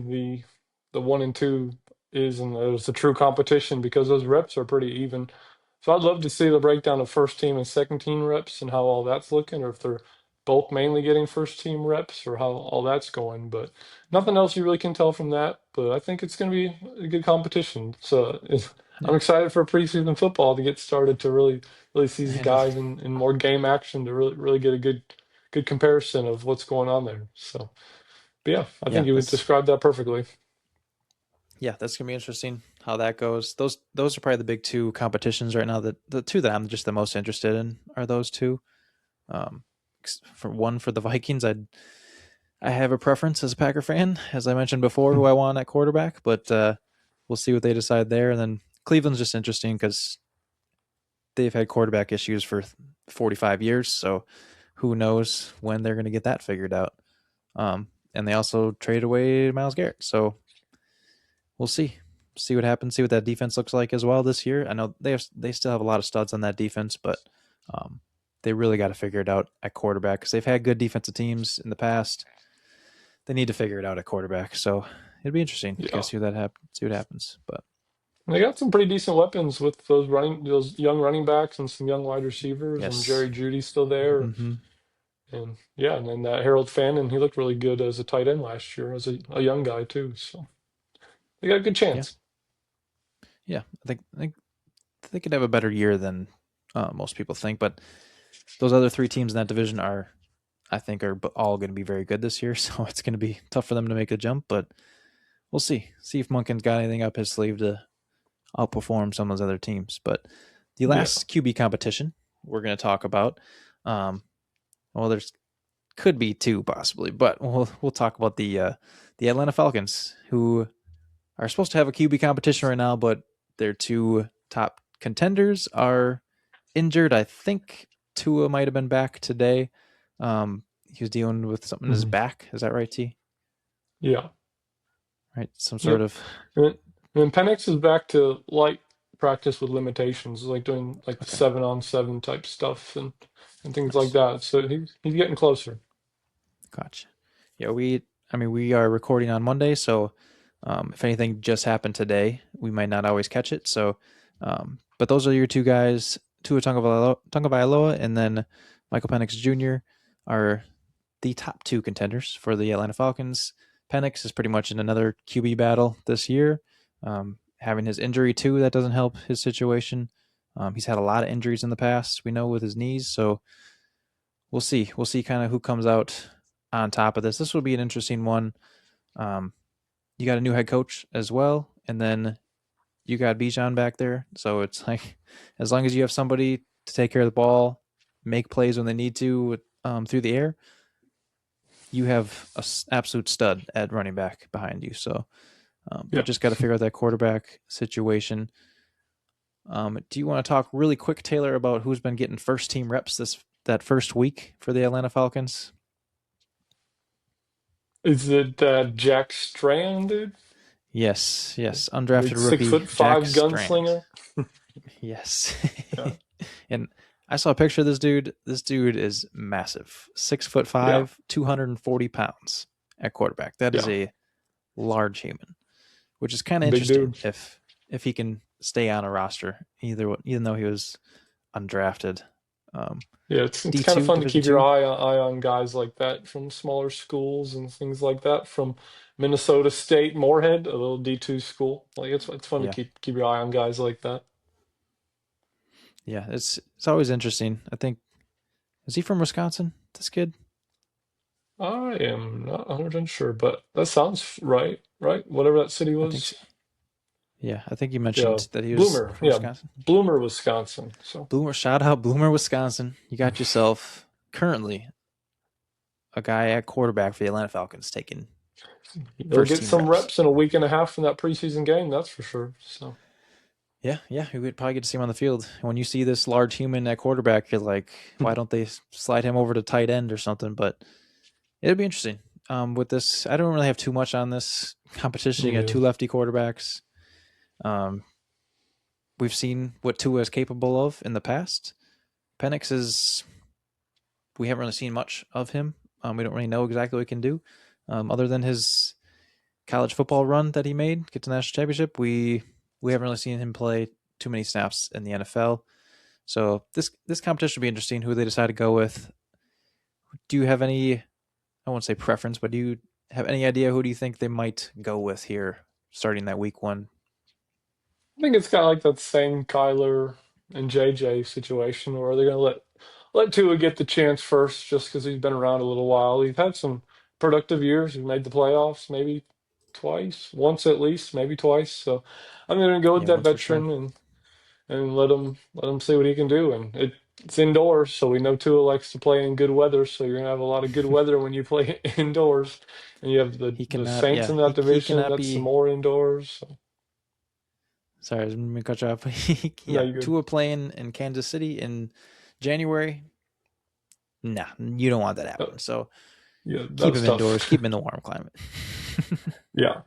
Speaker 2: the one and two is, and there's a true competition because those reps are pretty even. So I'd love to see the breakdown of first team and second team reps and how all that's looking, or if they're both mainly getting first team reps, or how all that's going. But nothing else you really can tell from that. But I think it's going to be a good competition. So I'm
Speaker 1: yeah,
Speaker 2: excited for preseason football to get started to really see these
Speaker 1: yeah,
Speaker 2: guys in more game action to really get a good comparison of what's going on there. So, but yeah, I
Speaker 1: yeah.
Speaker 2: think you would
Speaker 1: That's
Speaker 2: describe that perfectly.
Speaker 1: yeah, that's gonna be interesting how that goes. Those are probably the big two competitions right now. The two that I'm just the most interested in are those two. Um, for one for the Vikings, I have a preference as a Packer fan, as I mentioned before, who I want at quarterback, but we'll see what they decide there. And then Cleveland's just interesting because they've had quarterback issues for 45 years, so who knows when they're going to get that figured out. And they also traded away Myles Garrett, so we'll see what happens, see what that defense looks like as well this year. I know they still have a lot of studs on that defense, but um, they really got to figure it out at quarterback because they've had good defensive teams in the past. They need to figure it out at quarterback. So it'd be interesting to
Speaker 2: Yeah,
Speaker 1: see what happens. But
Speaker 2: they got some pretty decent weapons with those young running backs and some young wide receivers, and
Speaker 1: yes,
Speaker 2: Jerry Judy's still there,
Speaker 1: mm-hmm.
Speaker 2: and yeah, and then that Harold Fannin, he looked really good as a tight end last year as a young guy too. So they got a good
Speaker 1: Yeah,
Speaker 2: chance.
Speaker 1: yeah. I think they could have a better year than most people think. But those other three teams in that division I think, are all going to be very good this year. So it's going to be tough for them to make a jump. But we'll see. See if Munkin's got anything up his sleeve to outperform some of those other teams. But the
Speaker 2: Yeah,
Speaker 1: last QB competition we're going to talk about, um, well, there's could be two possibly, but we'll talk about the Atlanta Falcons, who are supposed to have a QB competition right now, but their two top contenders are injured. I think Tua might have been back today. He was dealing with something in his
Speaker 2: mhm.
Speaker 1: back. Is that right, T?
Speaker 2: Yeah,
Speaker 1: Right, some sort
Speaker 2: yep.
Speaker 1: of
Speaker 2: And Penix is back to light practice with limitations, like doing like the
Speaker 1: okay,
Speaker 2: 7-on-7 type stuff and things like
Speaker 1: nice.
Speaker 2: that. So he's getting closer.
Speaker 1: Gotcha. Yeah, we are recording on Monday, so if anything just happened today, we might not always catch it. So, but those are your two guys, Tua Tagovailoa, and then Michael Penix Jr. are the top two contenders for the Atlanta Falcons. Penix is pretty much in another QB battle this year. Having his injury too, that doesn't help his situation. He's had a lot of injuries in the past, we know, with his knees. So we'll see. We'll see kind of who comes out on top of this. This will be an interesting one. Um, you got a new head coach as well, and then you got Bijan back there. So it's like, as long as you have somebody to take care of the ball, make plays when they need to through the air, you have an absolute stud at running back behind you. So they
Speaker 2: Yeah.
Speaker 1: just got to figure out that quarterback situation. Do you want to talk really quick, Taylor, about who's been getting first team reps that first week for the Atlanta Falcons?
Speaker 2: Is it Jack Strand, dude?
Speaker 1: Yes, yes.
Speaker 2: Big
Speaker 1: Undrafted
Speaker 2: six
Speaker 1: rookie
Speaker 2: foot
Speaker 1: Jack
Speaker 2: five
Speaker 1: Strand.
Speaker 2: gunslinger.
Speaker 1: Yes.
Speaker 2: Yeah.
Speaker 1: And I saw a picture of this dude. This dude is massive. 6 foot
Speaker 2: Yeah.
Speaker 1: 5, 240 pounds at quarterback. That is
Speaker 2: Yeah.
Speaker 1: a large human, which is kind of
Speaker 2: Big
Speaker 1: interesting
Speaker 2: dude.
Speaker 1: if he can stay on a roster, even though he was undrafted. Um,
Speaker 2: Yeah, it's kind of
Speaker 1: D2,
Speaker 2: fun to
Speaker 1: Division
Speaker 2: keep your
Speaker 1: two.
Speaker 2: eye on guys like that from smaller schools and things like that. From Minnesota State, Moorhead, a little D2 school. Like it's fun to
Speaker 1: Yeah,
Speaker 2: keep your eye on guys like that.
Speaker 1: yeah. It's always interesting. I think, is he from Wisconsin? This kid?
Speaker 2: I am not 100% sure, but that sounds right, right? Whatever that city
Speaker 1: I think
Speaker 2: was.
Speaker 1: so. Yeah, I think you
Speaker 2: Yeah,
Speaker 1: mentioned that he was
Speaker 2: Bloomer.
Speaker 1: from
Speaker 2: Yeah,
Speaker 1: Wisconsin.
Speaker 2: Bloomer, Wisconsin. So
Speaker 1: Shout out Bloomer, Wisconsin. You got yourself currently a guy at quarterback for the Atlanta Falcons taking
Speaker 2: he'll
Speaker 1: first
Speaker 2: get
Speaker 1: team
Speaker 2: some
Speaker 1: reps.
Speaker 2: reps in a week and a half from that preseason game, that's for sure. So
Speaker 1: Yeah, yeah, we would probably get to see him on the field. When you see this large human at quarterback, you're like, why don't they slide him over to tight end or something? But it'd be interesting. with this. I don't really have too much on this competition. You got
Speaker 2: Yeah.
Speaker 1: two lefty quarterbacks. Um, we've seen what Tua is capable of in the past. Penix is we haven't really seen much of him. We don't really know exactly what he can do, other than his college football run that he made, get to the national championship. We haven't really seen him play too many snaps in the NFL. So this competition will be interesting. Who they decide to go with. Do you have any? I won't say preference, but do you have any idea who do you think they might go with here, starting that week one?
Speaker 2: I think it's kind of like that same Kyler and JJ situation where they're going to let Tua get the chance first just because he's been around a little while. He's had some productive years. He's made the playoffs maybe twice, once at least, maybe twice. So I'm going to go with
Speaker 1: Yeah,
Speaker 2: that
Speaker 1: once for sure.
Speaker 2: veteran and let him see what he can do. And it's indoors, so we know Tua likes to play in good weather. So you're going to have a lot of good weather when you play indoors. And you have
Speaker 1: He
Speaker 2: the
Speaker 1: cannot.
Speaker 2: Saints
Speaker 1: Yeah,
Speaker 2: in that
Speaker 1: he
Speaker 2: division.
Speaker 1: cannot
Speaker 2: That's some
Speaker 1: be.
Speaker 2: more indoors. So,
Speaker 1: Sorry, I was going to cut you off.
Speaker 2: no,
Speaker 1: Yeah,
Speaker 2: you're good.
Speaker 1: Tua playing in Kansas City in January. Nah, you don't want that
Speaker 2: Uh,
Speaker 1: happen. So
Speaker 2: yeah, that
Speaker 1: keep
Speaker 2: was
Speaker 1: him indoors.
Speaker 2: tough.
Speaker 1: Keep him in the warm climate.
Speaker 2: Yeah.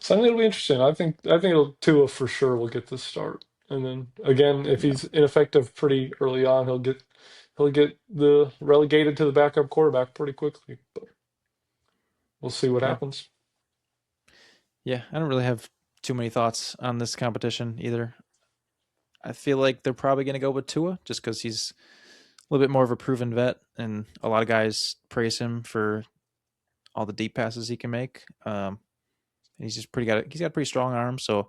Speaker 2: So I think it'll be interesting. I think Tua for sure will get this start. And then again, if
Speaker 1: Yeah.
Speaker 2: he's ineffective pretty early on, he'll get the relegated to the backup quarterback pretty quickly. But we'll see what
Speaker 1: Okay.
Speaker 2: happens.
Speaker 1: Yeah, I don't really have too many thoughts on this competition either. I feel like they're probably going to go with Tua just because he's a little bit more of a proven vet, and a lot of guys praise him for all the deep passes he can make. He's just he's got a pretty strong arm, so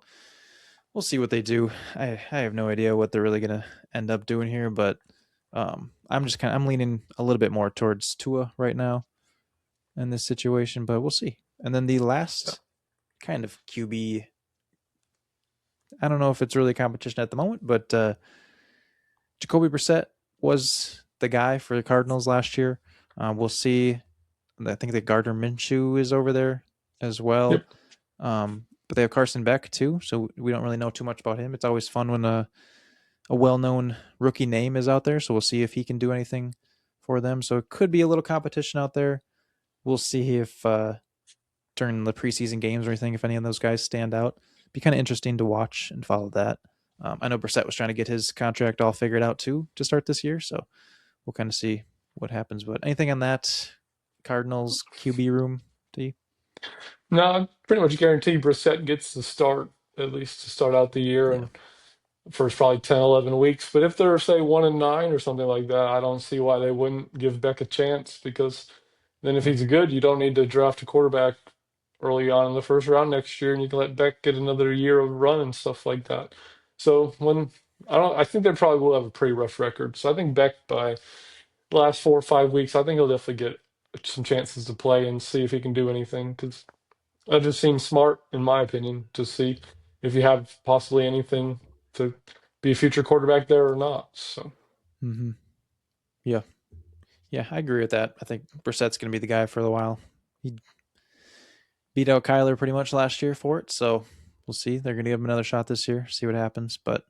Speaker 1: we'll see what they do. I have no idea what they're really going to end up doing here, but I'm leaning a little bit more towards Tua right now in this situation, but we'll see. And then the
Speaker 2: Yeah.
Speaker 1: last kind of QB, I don't know if it's really a competition at the moment, but Jacoby Brissett was the guy for the Cardinals last year. We'll see. I think that Gardner Minshew is over there as well.
Speaker 2: Yep.
Speaker 1: But they have Carson Beck too, so we don't really know too much about him. It's always fun when a well-known rookie name is out there, so we'll see if he can do anything for them. So it could be a little competition out there. We'll see if during the preseason games or anything, if any of those guys stand out. Be kind of interesting to watch and follow that. I know Brissett was trying to get his contract all figured out too to start this year, so we'll kind of see what happens. But anything on that Cardinals QB room? Do you?
Speaker 2: No, I pretty much guarantee Brissett gets the start, at least to start out the year
Speaker 1: Yeah.
Speaker 2: and first probably 10, 11 weeks. But if they're, say, 1-9 or something like that, I don't see why they wouldn't give Beck a chance because then if
Speaker 1: Hmm.
Speaker 2: he's good, you don't need to draft a quarterback early on in the first round next year, and you can let Beck get another year of run and stuff like that. So I think they probably will have a pretty rough record. So I think Beck by the last 4 or 5 weeks, I think he'll definitely get some chances to play and see if he can do anything because that just seems smart, in my opinion, to see if you have possibly anything to be a future quarterback there or not. So
Speaker 1: Mm-hmm. Yeah. Yeah, I agree with that. I think Brissett's going to be the guy for a while. He beat out Kyler pretty much last year for it, so we'll see. They're going to give him another shot this year, see what happens. But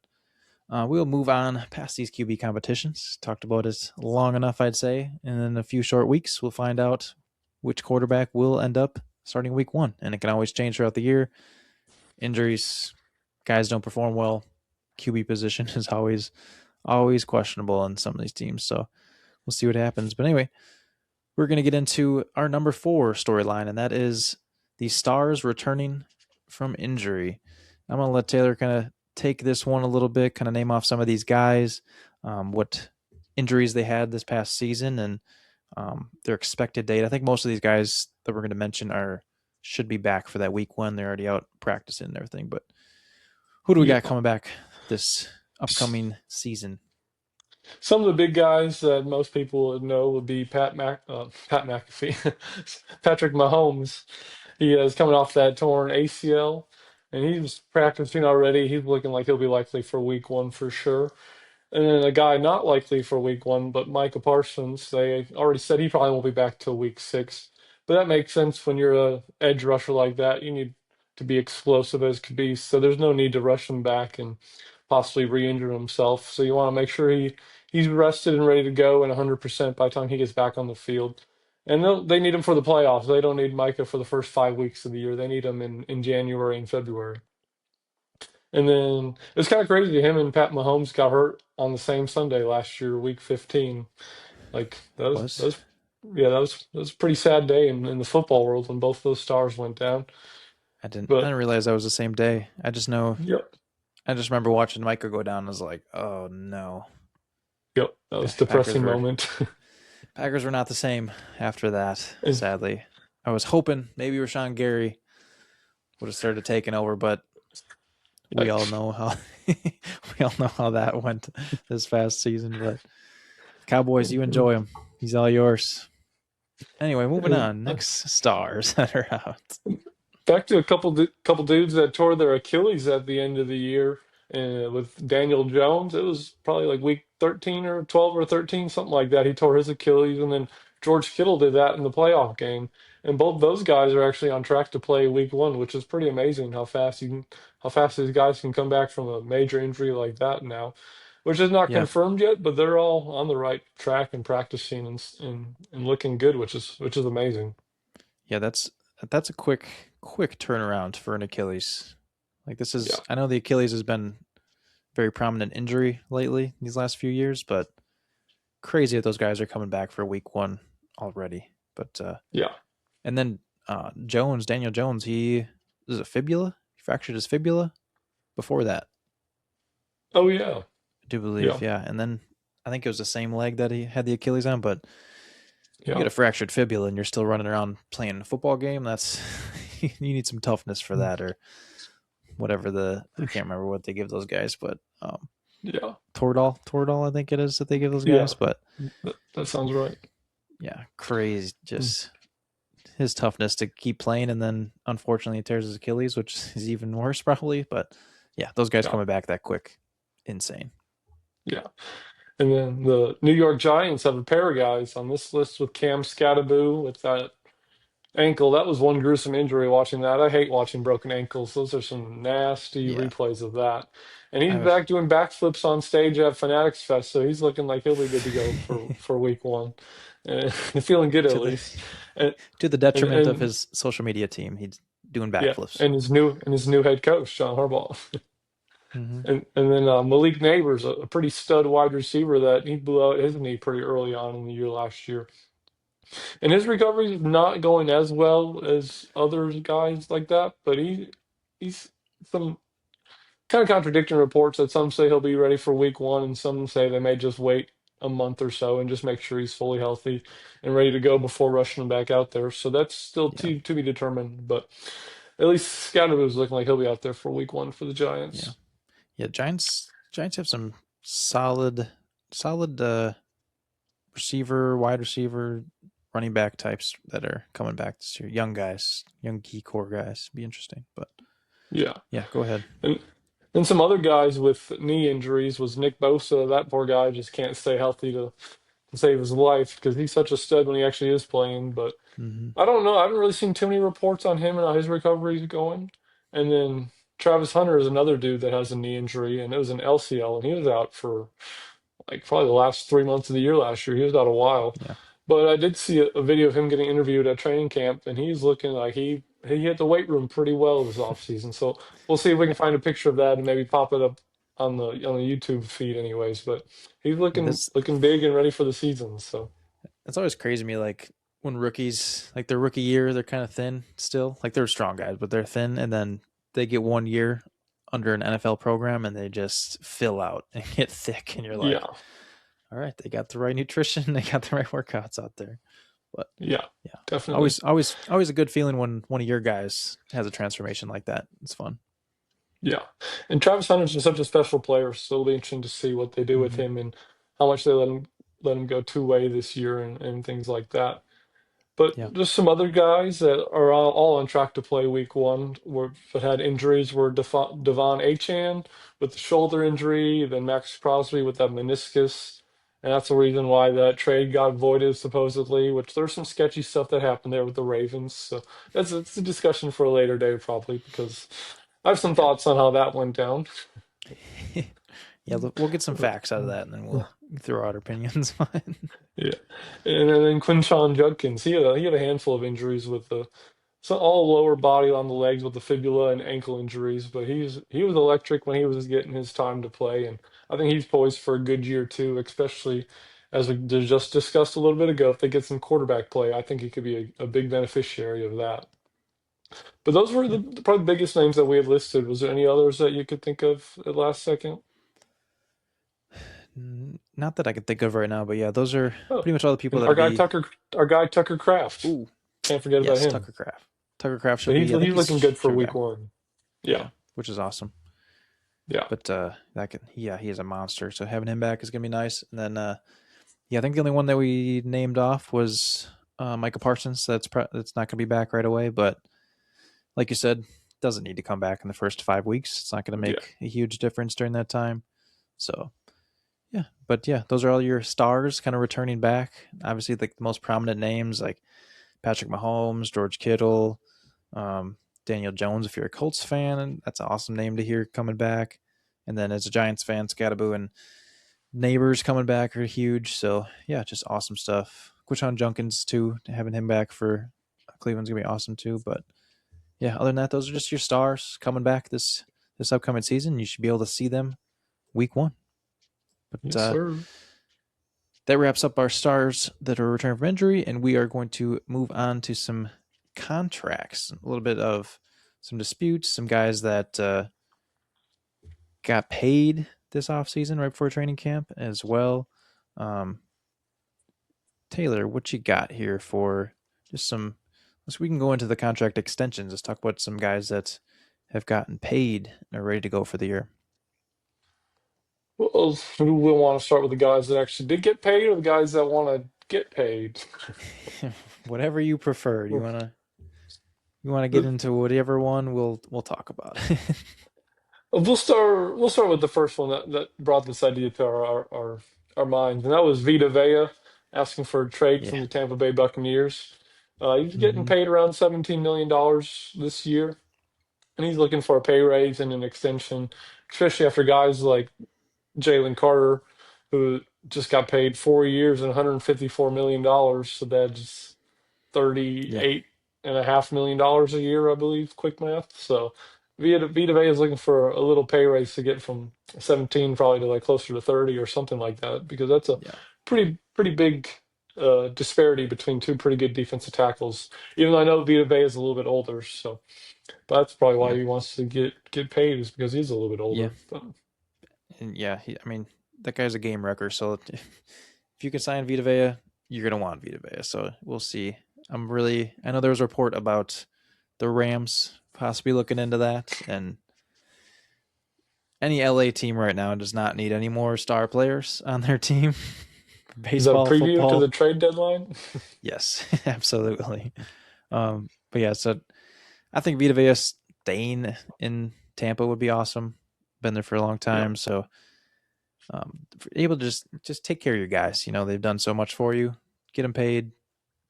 Speaker 1: we'll move on past these QB competitions. Talked about it long enough, I'd say. And in a few short weeks, we'll find out which quarterback will end up starting week one. And it can always change throughout the year. Injuries, guys don't perform well. QB position is always questionable in some of these teams. So we'll see what happens. But anyway, we're going to get into our number 4 storyline, and that is the Stars returning from injury. I'm going to let Taylor kind of take this one a little bit, kind of name off some of these guys, what injuries they had this past season, and their expected date. I think most of these guys that we're going to mention should be back for that week one. They're already out practicing and everything. But who do we got
Speaker 2: yeah,
Speaker 1: coming back this upcoming season?
Speaker 2: some of the big guys that most people would know would be Pat McAfee, Patrick Mahomes. He is coming off that torn ACL, and he's practicing already. He's looking like he'll be likely for week one for sure. And then a guy not likely for week one, but Micah Parsons, they already said he probably won't be back till week six. But that makes sense when you're a edge rusher like that. You need to be explosive as could be. So there's no need to rush him back and possibly re-injure himself. So you want to make sure he's rested and ready to go and 100% by the time he gets back on the field. And they need him for the playoffs. They don't need Micah for the first 5 weeks of the year. They need him in January and February. And then it's kind of crazy. Him and Pat Mahomes got hurt on the same Sunday last year, Week 15. Like
Speaker 1: Was
Speaker 2: yeah, that was a pretty sad day in the football world when both those stars went down.
Speaker 1: I
Speaker 2: But
Speaker 1: didn't realize that was the same day. I just know
Speaker 2: yep,
Speaker 1: I just remember watching Micah go down and was like, oh no.
Speaker 2: yep, that
Speaker 1: Yeah,
Speaker 2: was a depressing moment.
Speaker 1: Packers were not the same after that,
Speaker 2: And
Speaker 1: sadly. I was hoping maybe Rashawn Gary would have started taking over, but we all
Speaker 2: yikes.
Speaker 1: know how we all know how that went this past season. But Cowboys, you enjoy him. He's all yours. Anyway, moving
Speaker 2: And,
Speaker 1: on. Next stars that are out.
Speaker 2: back to a couple dudes that tore their Achilles at the end of the year with Daniel Jones. It was probably like week 13 or 12 or 13, something like that. He tore his Achilles, and then George Kittle did that in the playoff game. And both those guys are actually on track to play week one, which is pretty amazing how fast these guys can come back from a major injury like that now, which is not
Speaker 1: Yeah,
Speaker 2: confirmed yet, but they're all on the right track and practicing and looking good, which is amazing.
Speaker 1: yeah. That's a quick turnaround for an Achilles. Like this
Speaker 2: Yeah,
Speaker 1: is. I know the Achilles has been very prominent injury lately these last few years, but crazy that those guys are coming back for week one already. But
Speaker 2: yeah.
Speaker 1: and then Daniel Jones, he is it fibula? He fractured his fibula before that,
Speaker 2: Oh yeah,
Speaker 1: I do believe.
Speaker 2: yeah,
Speaker 1: Yeah, and then I think it was the same leg that he had the Achilles on. But you
Speaker 2: yeah.
Speaker 1: get a fractured fibula and you're still running around playing a football game. That's you need some toughness for that, or whatever the I can't remember what they give those guys, but
Speaker 2: Yeah,
Speaker 1: Toradol, I think it is that they give those
Speaker 2: yeah,
Speaker 1: guys. But
Speaker 2: that sounds right.
Speaker 1: yeah, crazy,
Speaker 2: Mm,
Speaker 1: just his toughness to keep playing, and then unfortunately he tears his Achilles, which is even worse probably. But yeah, those guys
Speaker 2: yeah,
Speaker 1: coming back that quick, insane.
Speaker 2: yeah. And then the New York Giants have a pair of guys on this list with Cam Scattaboo with that ankle. That was one gruesome injury watching that. I hate watching broken ankles. Those are some nasty
Speaker 1: Yeah,
Speaker 2: replays of that. And he's
Speaker 1: I
Speaker 2: back doing backflips on stage at Fanatics Fest, so he's looking like he'll be good to go for week one. Feeling good at
Speaker 1: to the
Speaker 2: least. And
Speaker 1: to the
Speaker 2: and
Speaker 1: detriment of
Speaker 2: and
Speaker 1: his social media team. He's doing
Speaker 2: yeah,
Speaker 1: backflips.
Speaker 2: and his new head coach, John Harbaugh.
Speaker 1: Hmm.
Speaker 2: And then Malik Neighbors, a pretty stud wide receiver that he blew out his knee pretty early on in the year last year. And his recovery is not going as well as other guys like that, but he's some kind of contradicting reports that some say he'll be ready for week one and some say they may just wait a month or so and just make sure he's fully healthy and ready to go before rushing him back out there. So that's still
Speaker 1: Yeah,
Speaker 2: to be determined, but at least Scattergood's looking like he'll be out there for week one for the
Speaker 1: yeah,
Speaker 2: Giants.
Speaker 1: yeah. Giants have some solid receiver, wide receiver, running back types that are coming back this year. Young guys, young key core guys. Be interesting. But
Speaker 2: Yeah.
Speaker 1: yeah, go ahead.
Speaker 2: And and some other guys with knee injuries was Nick Bosa. That poor guy just can't stay healthy to save his life because he's such a stud when he actually is playing. But
Speaker 1: Hmm.
Speaker 2: I don't know. I haven't really seen too many reports on him and how his recovery is going. And then Travis Hunter is another dude that has a knee injury, and it was an LCL, and he was out for like probably the last 3 months of the year last year. He was out a while.
Speaker 1: Yeah,
Speaker 2: But I did see a video of him getting interviewed at training camp, and he's looking like he hit the weight room pretty well this offseason. So we'll see if we can find a picture of that and maybe pop it up on the YouTube feed, anyways. But he's
Speaker 1: yeah.
Speaker 2: looking
Speaker 1: This
Speaker 2: looking big and ready for the season. So
Speaker 1: it's always crazy to me. Like when rookies, like their rookie year, they're kind of thin still. Like they're strong guys, but they're thin, and then they get 1 year under an NFL program, and they just fill out and get thick, and you're like,
Speaker 2: yeah,
Speaker 1: all right, they got the right nutrition, they got the right workouts out there. But
Speaker 2: yeah,
Speaker 1: yeah,
Speaker 2: definitely.
Speaker 1: always a good feeling when one of your guys has a transformation like that. It's fun.
Speaker 2: Yeah. And Travis Hunter's just such a special player, so it'll be interesting to see what they do with
Speaker 1: Hmm.
Speaker 2: him and how much they let him go two-way this year and things like that. But
Speaker 1: Yeah,
Speaker 2: just some other guys that are all on track to play week one but had injuries were Devon Achan with the shoulder injury, then Max Crosby with that meniscus. And that's the reason why that trade got voided, supposedly, which there's some sketchy stuff that happened there with the Ravens. So it's a discussion for a later day, probably, because I have some
Speaker 1: yeah.
Speaker 2: thoughts on how that went down.
Speaker 1: Yeah, we'll get some facts out of that, and then we'll throw out our opinions on it.
Speaker 2: Yeah, and then Quinshon Judkins, he had a handful of injuries with the so all lower body on the legs with the fibula and ankle injuries, but he was electric when he was getting his time to play, and I think he's poised for a good year too, especially as we just discussed a little bit ago. If they get some quarterback play, I think he could be a big beneficiary of that. But those were
Speaker 1: Yeah.
Speaker 2: probably the biggest names that we had listed. Was there any others that you could think of at last second?
Speaker 1: Not that I can think of right now, but yeah, those are
Speaker 2: Oh,
Speaker 1: pretty much all the people
Speaker 2: and
Speaker 1: that'll be.
Speaker 2: Our guy Tucker Kraft.
Speaker 1: Ooh,
Speaker 2: Can't forget about
Speaker 1: yes,
Speaker 2: him.
Speaker 1: Tucker Craft. Tucker Craft
Speaker 2: So
Speaker 1: should
Speaker 2: he's
Speaker 1: be. I think
Speaker 2: he's looking
Speaker 1: he's
Speaker 2: good for
Speaker 1: should be
Speaker 2: week
Speaker 1: back.
Speaker 2: one.
Speaker 1: Yeah,
Speaker 2: Yeah,
Speaker 1: which is awesome.
Speaker 2: yeah,
Speaker 1: But that can yeah, he is a monster. So having him back is gonna be nice. And then yeah, I think the only one that we named off was Micah Parsons. That's not gonna be back right away. But like you said, doesn't need to come back in the first 5 weeks. It's not gonna
Speaker 2: yeah.
Speaker 1: make a huge difference during that time. So yeah, but yeah, those are all your stars kind of returning back. Obviously, like the most prominent names like Patrick Mahomes, George Kittle, um, Daniel Jones. If you're a Colts fan, that's an awesome name to hear coming back. And then as a Giants fan, Scattaboo and Neighbors coming back are huge. So yeah, just awesome stuff. Quishon Junkins too, having him back for Cleveland's gonna be awesome too. But yeah, other than that, those are just your stars coming back this upcoming season. You should be able to see them week one. But
Speaker 2: Yes, sir.
Speaker 1: that wraps up our stars that are returning from injury, and we are going to move on to some contracts, a little bit of some disputes, some guys that got paid this offseason right before training camp as well. Um, Taylor, what you got here for just some? So we can go into the contract extensions. Let's talk about some guys that have gotten paid and are ready to go for the year.
Speaker 2: Well, we want to start with the guys that actually did get paid, or the guys that want to get paid.
Speaker 1: Whatever you prefer. You wanna get into whatever one we'll talk about.
Speaker 2: We'll start with the first one that brought this idea to our minds, and that was Vita Vea asking for a trade from
Speaker 1: Yeah.
Speaker 2: the Tampa Bay Buccaneers. He's getting
Speaker 1: Mm-hmm.
Speaker 2: paid around $17 million this year, and he's looking for a pay raise and an extension, especially after guys like Jalen Carter, who just got paid 4 years and $154 million. So that's
Speaker 1: Yeah.
Speaker 2: $38.5 million a year, I believe. Quick math. So Vita Vea is looking for a little pay raise to get from 17 probably to like closer to 30 or something like that, because that's a
Speaker 1: Yeah.
Speaker 2: pretty big disparity between two pretty good defensive tackles. Even though I know Vita Vea is a little bit older, so but that's probably why
Speaker 1: Yeah.
Speaker 2: he wants to get paid, is because he's a little bit
Speaker 1: Yeah.
Speaker 2: older. But
Speaker 1: And yeah, I mean, that guy's a game wrecker. So if you can sign Vita Vea, you're gonna want Vita Vea. So we'll see. I know there was a report about the Rams possibly looking into that, and any LA team right now does not need any more star players on their team.
Speaker 2: is that a
Speaker 1: Baseball,
Speaker 2: preview to the
Speaker 1: football,
Speaker 2: trade deadline?
Speaker 1: yes, absolutely. But yeah, so I think Vita Vea staying in Tampa would be awesome. Been there for a long
Speaker 2: Yeah,
Speaker 1: time, so able to just take care of your guys. They've done so much for you. Get them paid,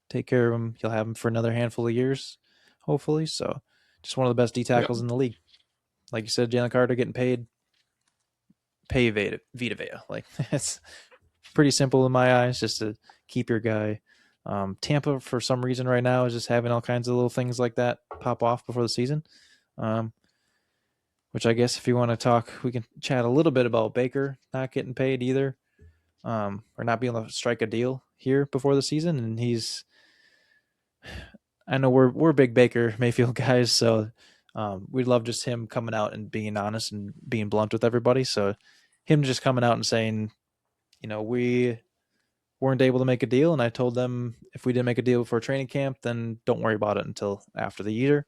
Speaker 1: take care of them. You'll have them for another handful of years, hopefully. So, just one of the best D
Speaker 2: yeah,
Speaker 1: tackles in the league. Like you said, Jalen Carter getting paid, pay Vita Vea. Like it's pretty simple in my eyes, just to keep your guy. Tampa, for some reason, right now is just having all kinds of little things like that pop off before the season. Um, which I guess if you want to talk, we can chat a little bit about Baker not getting paid either, or not being able to strike a deal here before the season. And I know we're big Baker Mayfield guys, so we'd love just him coming out and being honest and being blunt with everybody. So him just coming out and saying, we weren't able to make a deal, and I told them if we didn't make a deal before training camp, then don't worry about it until after the year.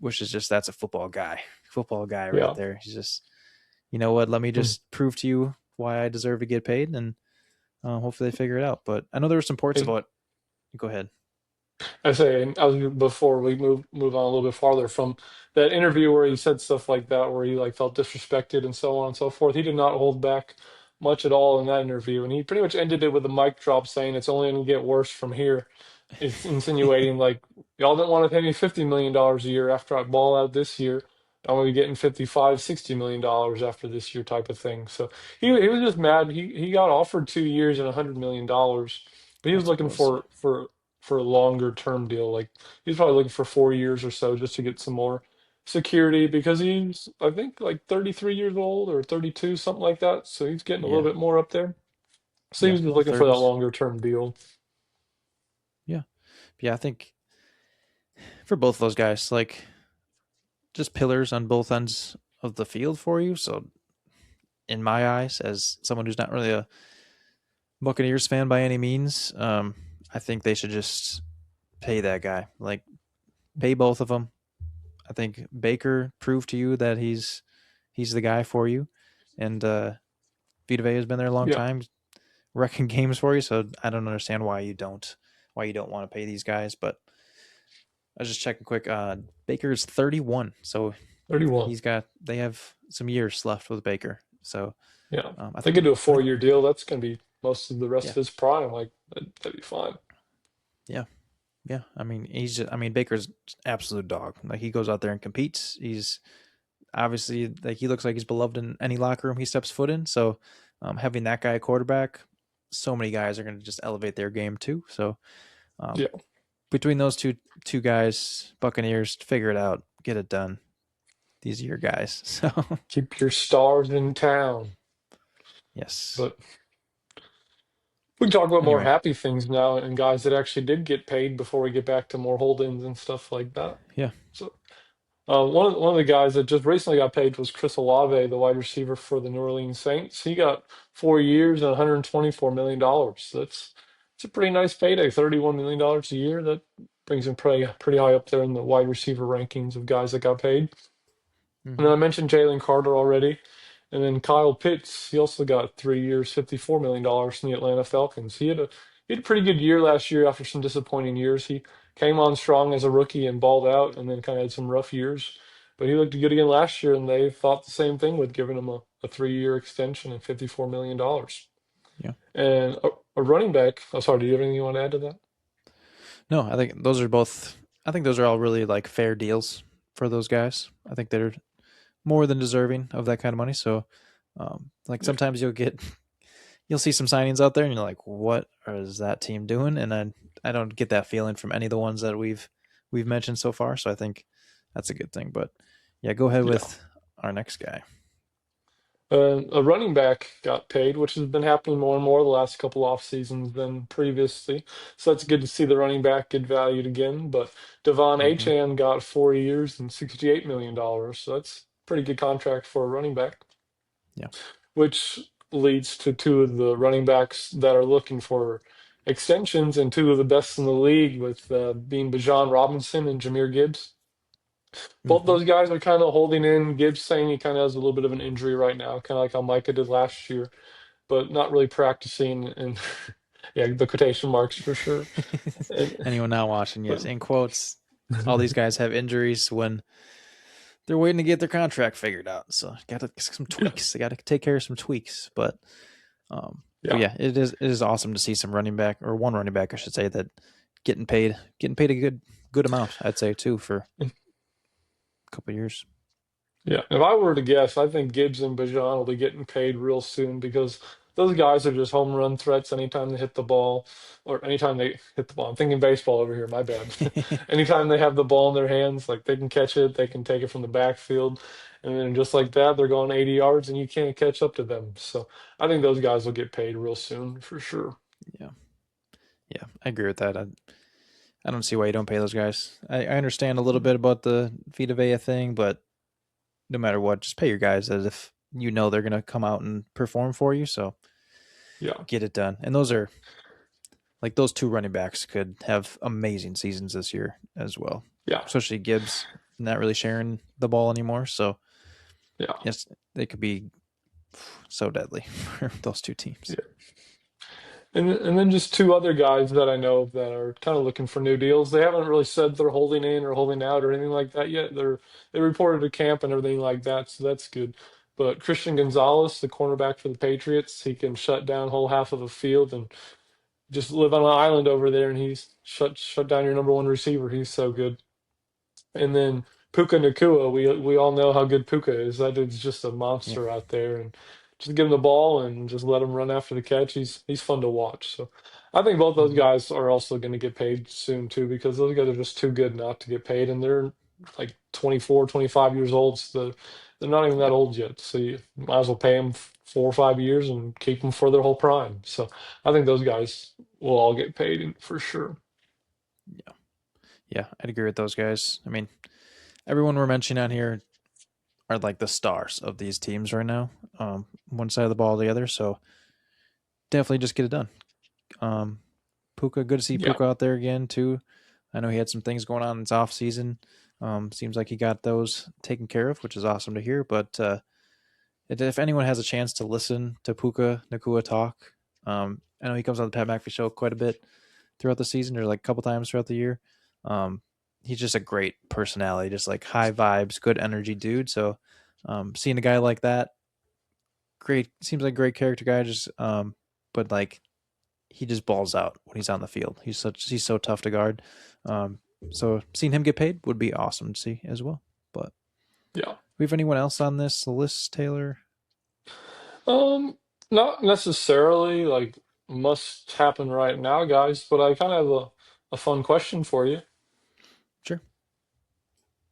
Speaker 1: Which is just that's a football guy right
Speaker 2: yeah.
Speaker 1: there. He's just, you know what? Let me
Speaker 2: Hmm.
Speaker 1: just prove to you why I deserve to get paid, and hopefully they figure it out. But I know there were some reports
Speaker 2: Hey,
Speaker 1: about. Go ahead.
Speaker 2: I say, and I was before we move on a little bit farther from that interview where he said stuff like that, where he like felt disrespected and so on and so forth. He did not hold back much at all in that interview, and he pretty much ended it with a mic drop, saying it's only going to get worse from here. It's insinuating like y'all didn't want to pay me $50 million a year after I ball out this year. I'm gonna be getting 55, $60 million after this year type of thing. So he was just mad. He got offered 2 years and $100 million, but he was
Speaker 1: That's what it
Speaker 2: looking
Speaker 1: was.
Speaker 2: for a longer term deal. Like he's probably looking for 4 years or so just to get some more security because he's I think like 33 years old or 32, something like that. So he's getting a little
Speaker 1: Yeah,
Speaker 2: bit more up there. So he
Speaker 1: yeah,
Speaker 2: was just
Speaker 1: low
Speaker 2: looking for that
Speaker 1: thirties.
Speaker 2: longer term deal.
Speaker 1: Yeah, yeah. I think for both of those guys, like just pillars on both ends of the field for you. So in my eyes, as someone who's not really a Buccaneers fan by any means, I think they should just pay that guy. Like pay both of them. I think Baker proved to you that he's the guy for you, and Vita Vea has been there a long
Speaker 2: Yeah,
Speaker 1: time, wrecking games for you. So I don't understand why you don't want to pay these guys. But I was just checking quick. Baker's 31, so
Speaker 2: 31.
Speaker 1: they have some years left with Baker. So
Speaker 2: Yeah.
Speaker 1: I
Speaker 2: They could
Speaker 1: think
Speaker 2: do a
Speaker 1: I think
Speaker 2: 4 year deal. That's gonna be most of the rest
Speaker 1: yeah,
Speaker 2: of his prime. Like that'd be fine.
Speaker 1: yeah, yeah. I mean I mean Baker's absolute dog. Like he goes out there and competes. He's obviously like he looks like he's beloved in any locker room he steps foot in. So having that guy a quarterback, so many guys are going to just elevate their game too. So um,
Speaker 2: Yeah.
Speaker 1: between those two guys, Buccaneers, figure it out, get it done. These are your guys. So
Speaker 2: Keep your stars in town.
Speaker 1: yes.
Speaker 2: But we can talk about more
Speaker 1: Anyway,
Speaker 2: happy things now and guys that actually did get paid before we get back to more hold-ins and stuff like that.
Speaker 1: yeah.
Speaker 2: So one of the guys that just recently got paid was Chris Olave, the wide receiver for the New Orleans Saints. He got 4 years and $124 million. So it's a pretty nice payday, $31 million a year. That brings him pretty high up there in the wide receiver rankings of guys that got paid. And
Speaker 1: Mm-hmm.
Speaker 2: then I mentioned Jalen Carter already. And then Kyle Pitts, he also got 3 years, $54 million from the Atlanta Falcons. He had a pretty good year last year after some disappointing years. He came on strong as a rookie and balled out and then kind of had some rough years. But he looked good again last year, and they thought the same thing with giving him a 3 year extension and $54 million.
Speaker 1: Yeah.
Speaker 2: And a running back, oh, sorry, do you have anything you want to add to that?
Speaker 1: No, I think those are both. I think those are all really like fair deals for those guys. I think they're more than deserving of that kind of money. So, like
Speaker 2: Yeah.
Speaker 1: sometimes you'll see some signings out there, and you're like, "What is that team doing?" And I don't get that feeling from any of the ones that we've mentioned so far. So I think that's a good thing. But yeah, go ahead
Speaker 2: Yeah.
Speaker 1: with our next guy.
Speaker 2: A running back got paid, which has been happening more and more the last couple off seasons than previously. So that's good to see the running back get valued again. But Devon
Speaker 1: Mm-hmm.
Speaker 2: Achane got 4 years and $68 million. So that's a pretty good contract for a running back,
Speaker 1: Yeah.
Speaker 2: which leads to two of the running backs that are looking for extensions and two of the best in the league, with being Bijan Robinson and Jahmyr Gibbs. Both
Speaker 1: Mm-hmm.
Speaker 2: those guys are kind of holding in. Gibbs saying he kind of has a little bit of an injury right now, kind of like how Micah did last year, but not really practicing. And yeah, the quotation marks for sure. And,
Speaker 1: Anyone not watching?
Speaker 2: but
Speaker 1: Yes, in quotes. All these guys have injuries when they're waiting to get their contract figured out. So got to some
Speaker 2: yeah,
Speaker 1: tweaks. They got to take care of some tweaks. But
Speaker 2: yeah,
Speaker 1: yeah, it is awesome to see some running back or one running back, I should say, that getting paid a good amount. I'd say too for a couple of years.
Speaker 2: yeah. If I were to guess, I think Gibbs and Bijan will be getting paid real soon because those guys are just home run threats anytime they hit the ball, or anytime they hit the ball. I'm thinking baseball over here, my bad. Anytime they have the ball in their hands, like they can catch it, they can take it from the backfield, and then just like that, they're going 80 yards and you can't catch up to them. So I think those guys will get paid real soon for sure.
Speaker 1: Yeah, yeah, I agree with that. I don't see why you don't pay those guys. I understand a little bit about the Vita Vea thing, but no matter what, just pay your guys as if you know they're gonna come out and perform for you. So
Speaker 2: Yeah,
Speaker 1: get it done. And those are like those two running backs could have amazing seasons this year as well.
Speaker 2: yeah,
Speaker 1: Especially Gibbs not really sharing the ball anymore. So
Speaker 2: yeah.
Speaker 1: yes, they could be so deadly for those two teams.
Speaker 2: Yeah. And then just two other guys that I know that are kind of looking for new deals. They haven't really said they're holding in or holding out or anything like that yet. They reported to camp and everything like that, so that's good. But Christian Gonzalez, the cornerback for the Patriots, he can shut down whole half of the field and just live on an island over there, and he's shut down your number one receiver. He's so good. And then Puka Nakua, we all know how good Puka is. That dude's just a
Speaker 1: Yeah.
Speaker 2: monster out there, and just give him the ball and just let him run after the catch. He's fun to watch. So I think both those
Speaker 1: Hmm.
Speaker 2: guys are also going to get paid soon too, because those guys are just too good not to get paid, and they're like 24, 25 years old. So they're not even that
Speaker 1: Yeah.
Speaker 2: old yet. So you might as well pay them 4 or 5 years and keep them for their whole prime. So I think those guys will all get paid for sure.
Speaker 1: Yeah. Yeah. I'd agree with those guys. I mean, everyone we're mentioning on here are like the stars of these teams right now. One side of the ball or the other. So definitely just get it done. Um, Puka, good to see
Speaker 2: Yeah,
Speaker 1: Puka out there again too. I know he had some things going on in his off season. Seems like he got those taken care of, which is awesome to hear. But if anyone has a chance to listen to Puka Nakua talk, I know he comes on the Pat McAfee show quite a bit throughout the season, or like a couple times throughout the year. Um, he's just a great personality, just like high vibes, good energy dude. So seeing a guy like that, great seems like a great character guy. Just but like he just balls out when he's on the field. He's so tough to guard. Um, so seeing him get paid would be awesome to see as well. But
Speaker 2: yeah.
Speaker 1: we have anyone else on this list, Taylor?
Speaker 2: Um, Not necessarily like must happen right now, guys, but I kind of have a fun question for you.
Speaker 1: Sure.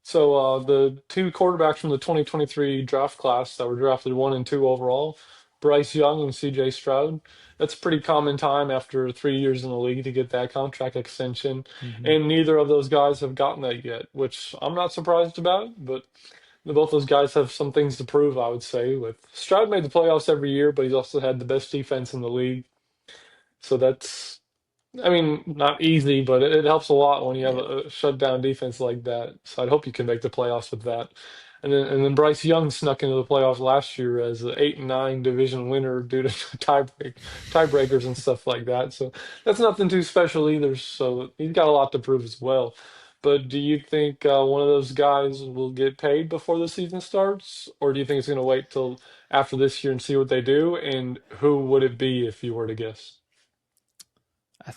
Speaker 2: So, the two quarterbacks from the 2023 draft class that were drafted 1 and 2 overall, Bryce Young and CJ Stroud. That's a pretty common time after 3 years in the league to get that contract extension,
Speaker 1: Mm-hmm.
Speaker 2: and neither of those guys have gotten that yet, which I'm not surprised about, but both those guys have some things to prove, I would say. With Stroud made the playoffs every year, but he's also had the best defense in the league. So that's, I mean, not easy, but it helps a lot when you have
Speaker 1: Yeah.
Speaker 2: a shutdown defense like that. So I'd hope you can make the playoffs with that. And then Bryce Young snuck into the playoffs last year as an 8-9 division winner due to tiebreakers and stuff like that. So that's nothing too special either. So he's got a lot to prove as well. But do you think one of those guys will get paid before the season starts, or do you think it's going to wait till after this year and see what they do? And who would it be if you were to guess?
Speaker 1: I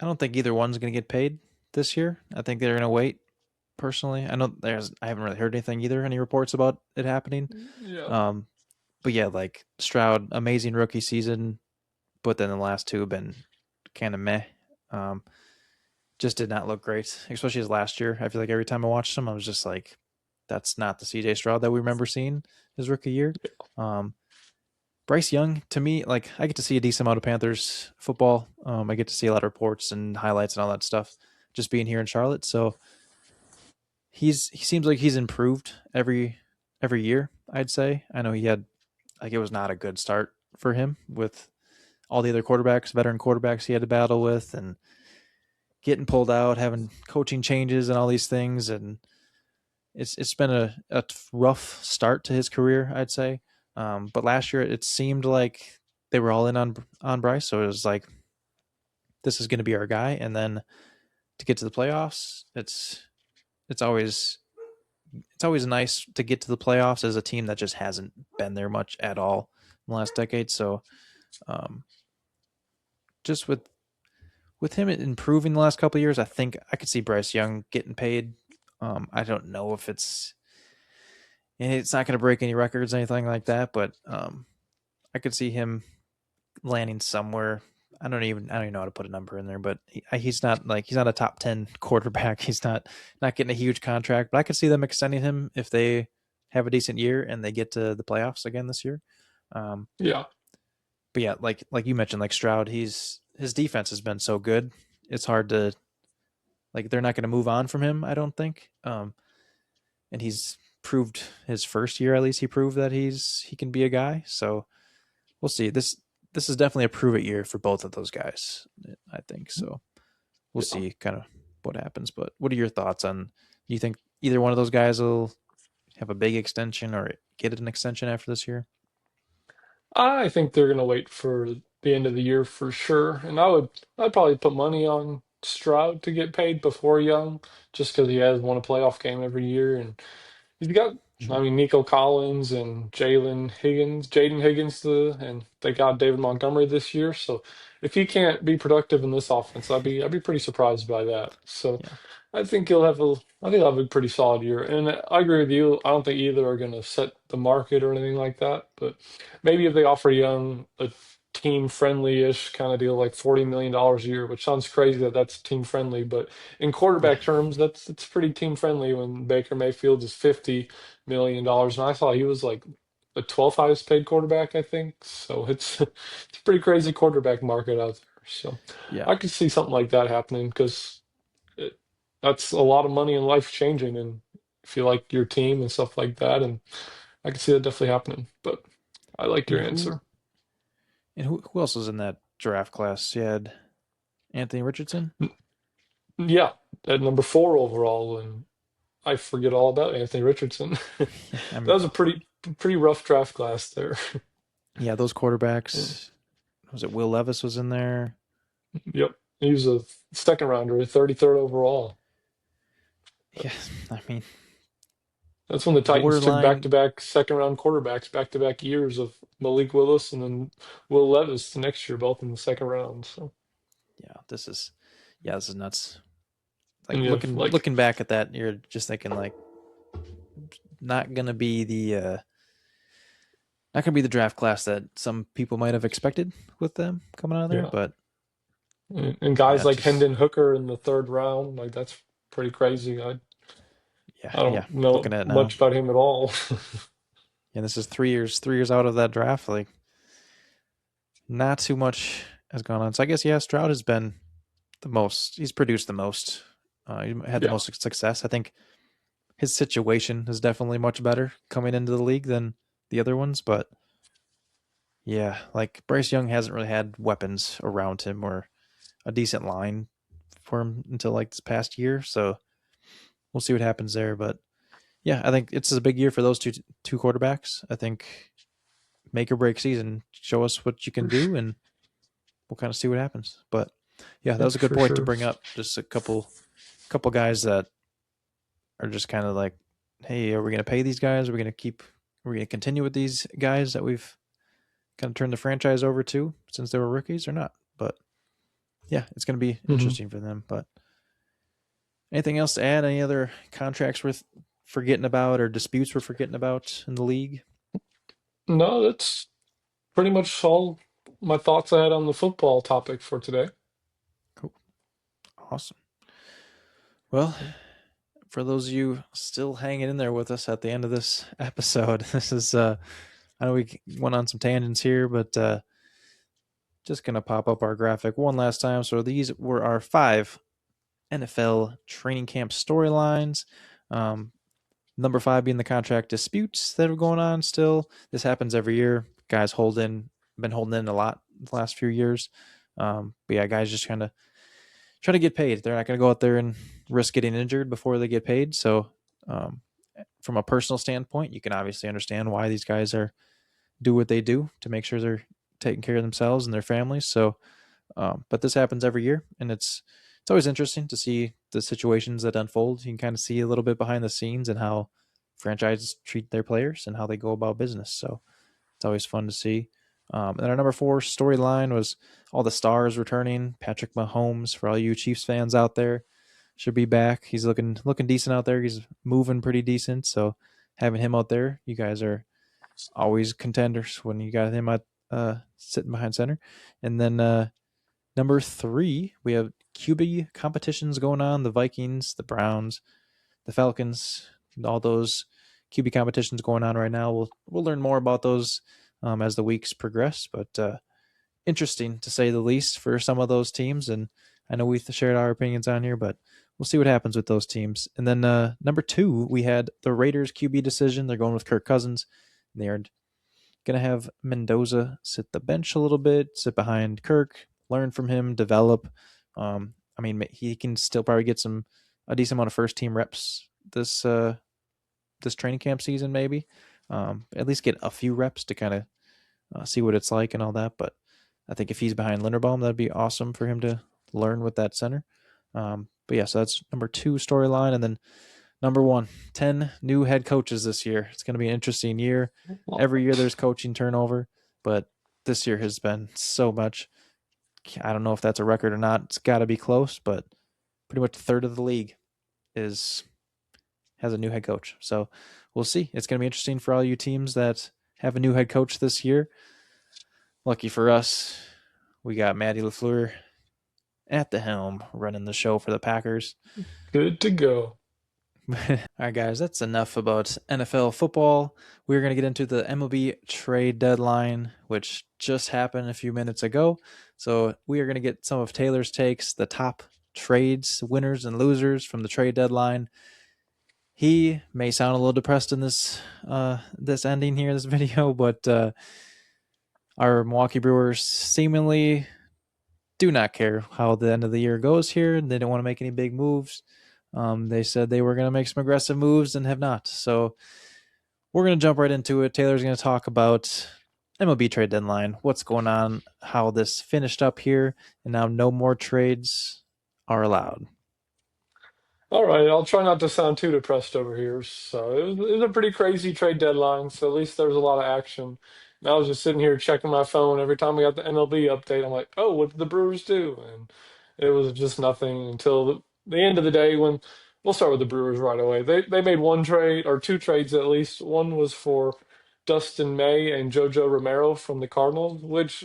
Speaker 1: don't think either one's going to get paid this year. I think they're going to wait. Personally, I haven't really heard anything either, any reports about it happening.
Speaker 2: Yeah.
Speaker 1: Um, but yeah, like Stroud, amazing rookie season, but then the last two have been kind of meh. Um, just did not look great, especially his last year. I feel like every time I watched him, I was just like, that's not the CJ Stroud that we remember seeing his rookie year. Um, Bryce Young, to me, like I get to see a decent amount of Panthers football. I get to see a lot of reports and highlights and all that stuff just being here in Charlotte. So he seems like he's improved every year, I'd say. I know he had like it was not a good start for him with all the other quarterbacks, veteran quarterbacks he had to battle with and getting pulled out, having coaching changes and all these things, and it's been a rough start to his career, I'd say. But last year it seemed like they were all in on Bryce, so it was like this is going to be our guy. And then to get to the playoffs, it's always it's always nice to get to the playoffs as a team that just hasn't been there much at all in the last decade. So um, just with him improving the last couple of years, I think I could see Bryce Young getting paid. I don't know if it's not going to break any records or anything like that, but I could see him landing somewhere. I don't even know how to put a number in there, but he's not a top 10 quarterback. He's not getting a huge contract, but I could see them extending him if they have a decent year and they get to the playoffs again this year. Um,
Speaker 2: Yeah.
Speaker 1: but yeah, like you mentioned, like Stroud, his defense has been so good. It's hard to like they're not going to move on from him. I don't think. And he's proved his first year at least. He proved that he can be a guy. So we'll see. This is definitely a prove it year for both of those guys. I think so. We'll
Speaker 2: Yeah.
Speaker 1: see kind of what happens. But what are your thoughts on? Do you think either one of those guys will have a big extension or get an extension after this year?
Speaker 2: I think they're gonna wait for the end of the year for sure, and I'd probably put money on Stroud to get paid before Young, just because he has won a playoff game every year, and he's got I
Speaker 1: Mhm.
Speaker 2: mean, Nico Collins and Jaden Higgins, and they got David Montgomery this year. So if he can't be productive in this offense, I'd be pretty surprised by that. So
Speaker 1: Yeah.
Speaker 2: I think he'll have a pretty solid year. And I agree with you. I don't think either are going to set the market or anything like that. But maybe if they offer Young a team friendly-ish kind of deal, like $40 million a year, which sounds crazy that that's team friendly, but in
Speaker 1: Yeah.
Speaker 2: quarterback terms, it's pretty team friendly when Baker Mayfield is $50 million, and I saw he was like the 12th highest paid quarterback, I think. So it's a pretty crazy quarterback market out there. So
Speaker 1: Yeah.
Speaker 2: I could see something like that happening because it, that's a lot of money and life changing, and if you like your team and stuff like that, and I could see that definitely happening. But I like
Speaker 1: And
Speaker 2: your
Speaker 1: who
Speaker 2: answer.
Speaker 1: and who else was in that draft class? You had Anthony Richardson.
Speaker 2: Yeah, at number four overall, and I forget all about Anthony Richardson.
Speaker 1: Yeah, I
Speaker 2: That
Speaker 1: mean,
Speaker 2: was a pretty rough draft class there.
Speaker 1: yeah, those quarterbacks. Was it Will Levis was in there?
Speaker 2: Yep, he was a second rounder, a 33rd overall.
Speaker 1: Yeah, I mean,
Speaker 2: That's when the Titans took
Speaker 1: borderline.
Speaker 2: back-to-back second-round quarterbacks, back-to-back years of Malik Willis and then Will Levis the next year, both in the second round. So,
Speaker 1: Yeah, this is nuts.
Speaker 2: and
Speaker 1: Like
Speaker 2: you have like,
Speaker 1: looking back at that, you're just thinking like, not gonna be the not gonna be the draft class that some people might have expected with them coming out of there.
Speaker 2: yeah,
Speaker 1: But
Speaker 2: and
Speaker 1: yeah,
Speaker 2: guys like
Speaker 1: just
Speaker 2: Hendon Hooker in the third round, like that's pretty crazy.
Speaker 1: yeah,
Speaker 2: I
Speaker 1: yeah.
Speaker 2: don't
Speaker 1: Looking
Speaker 2: know
Speaker 1: at it now,
Speaker 2: much about him at all.
Speaker 1: and this is 3 years out of that draft. Like, not too much has gone on. So I guess yeah, Stroud has been the most. He's produced the most. He had the
Speaker 2: Yeah.
Speaker 1: most success. I think his situation is definitely much better coming into the league than the other ones. But yeah, like Bryce Young hasn't really had weapons around him or a decent line for him until like this past year. So we'll see what happens there. But yeah, I think it's a big year for those two quarterbacks. I think make or break season. Show us what you can do, and we'll kind of see what happens. But yeah, that
Speaker 2: Yeah,
Speaker 1: was a good
Speaker 2: for
Speaker 1: point to
Speaker 2: sure.
Speaker 1: bring up. Just a couple guys that are just kind of like, hey, are we going to pay these guys? Are we going to keep? Are we going to continue with these guys that we've kind of turned the franchise over to since they were rookies or not? But yeah, it's going to be
Speaker 2: Hmm.
Speaker 1: interesting for them. But anything else to add? Any other contracts worth forgetting about or disputes we're forgetting about in the league?
Speaker 2: No, that's pretty much all my thoughts I had on the football topic for today.
Speaker 1: Cool. Awesome. Well, for those of you still hanging in there with us at the end of this episode, this is I know we went on some tangents here, but just gonna pop up our graphic one last time. So these were our 5 NFL training camp storylines. Um, number 5 being the contract disputes that are going on still. This happens every year. Guys been holding in a lot the last few years. But yeah, guys just kind of try to get paid. They're not going to go out there and risk getting injured before they get paid. So, um, from a personal standpoint, you can obviously understand why these guys are do what they do to make sure they're taking care of themselves and their families. So, but this happens every year, and it's always interesting to see the situations that unfold. You can kind of see a little bit behind the scenes and how franchises treat their players and how they go about business. So it's always fun to see. And our number 4 storyline was all the stars returning. Patrick Mahomes, for all you Chiefs fans out there, should be back. He's looking decent out there. He's moving pretty decent. So having him out there, you guys are always contenders when you got him at sitting behind center. And then number 3, we have QB competitions going on. The Vikings, the Browns, the Falcons, all those QB competitions going on right now. We'll learn more about those as the weeks progress, but interesting to say the least for some of those teams. And I know we shared our opinions on here, but we'll see what happens with those teams. And then number 2, we had the Raiders QB decision. They're going with Kirk Cousins. They are going to have Mendoza sit the bench a little bit, sit behind Kirk, learn from him, develop. I mean, he can still probably get a decent amount of first team reps this training camp season, maybe. At least get a few reps to kind of see what it's like and all that. But I think if he's behind Linderbaum, that'd be awesome for him to learn with that center. But yeah, so that's number 2 storyline, and then Number one, 10 new head coaches this year. It's going to be an interesting year. Every year there's coaching turnover, but this year has been so much. I don't know if that's a record or not. It's got to be close, but pretty much a third of the league is has a new head coach. So we'll see. It's going to be interesting for all you teams that have a new head coach this year. Lucky for us, we got Matty LaFleur at the helm running the show for the Packers.
Speaker 2: Good to go.
Speaker 1: All right, guys, that's enough about NFL football. We're going to get into the MLB trade deadline, which just happened a few minutes ago. So we are going to get some of Taylor's takes, the top trades, winners and losers from the trade deadline. He may sound a little depressed in this ending here, this video, but our Milwaukee Brewers seemingly do not care how the end of the year goes here. They don't want to make any big moves. They said they were going to make some aggressive moves and have not. So we're going to jump right into it. Taylor's going to talk about MLB trade deadline, what's going on, how this finished up here, and now no more trades are allowed.
Speaker 2: All right, I'll try not to sound too depressed over here. So it was a pretty crazy trade deadline. So at least there was a lot of action. And I was just sitting here checking my phone every time we got the MLB update. I'm like, oh, what did the Brewers do? And it was just nothing until the end of the day when we'll start with the Brewers right away. They made one trade or two trades at least. One was for Dustin May and JoJo Romero from the Cardinals, which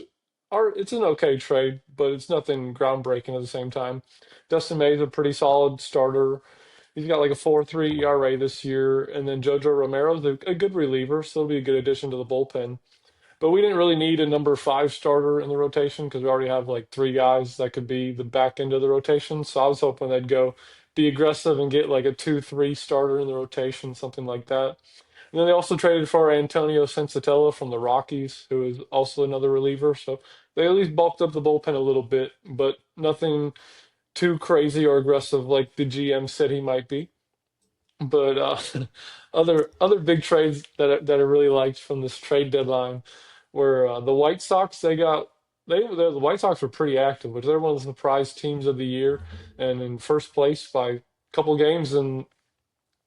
Speaker 2: are it's an okay trade, but it's nothing groundbreaking at the same time. Dustin May is a pretty solid starter. He's got like a 4.3 ERA this year, and then JoJo Romero's a good reliever, so it'll be a good addition to the bullpen. But we didn't really need a number five starter in the rotation because we already have like three guys that could be the back end of the rotation. So I was hoping they'd go be aggressive and get like a 2-3 starter in the rotation, something like that. And then they also traded for Antonio Sensatella from the Rockies, who is also another reliever. So they at least bulked up the bullpen a little bit, but nothing too crazy or aggressive like the GM said he might be. But other big trades that I really liked from this trade deadline were the White Sox. The White Sox were pretty active, which they're one of the surprise teams of the year and in first place by a couple games in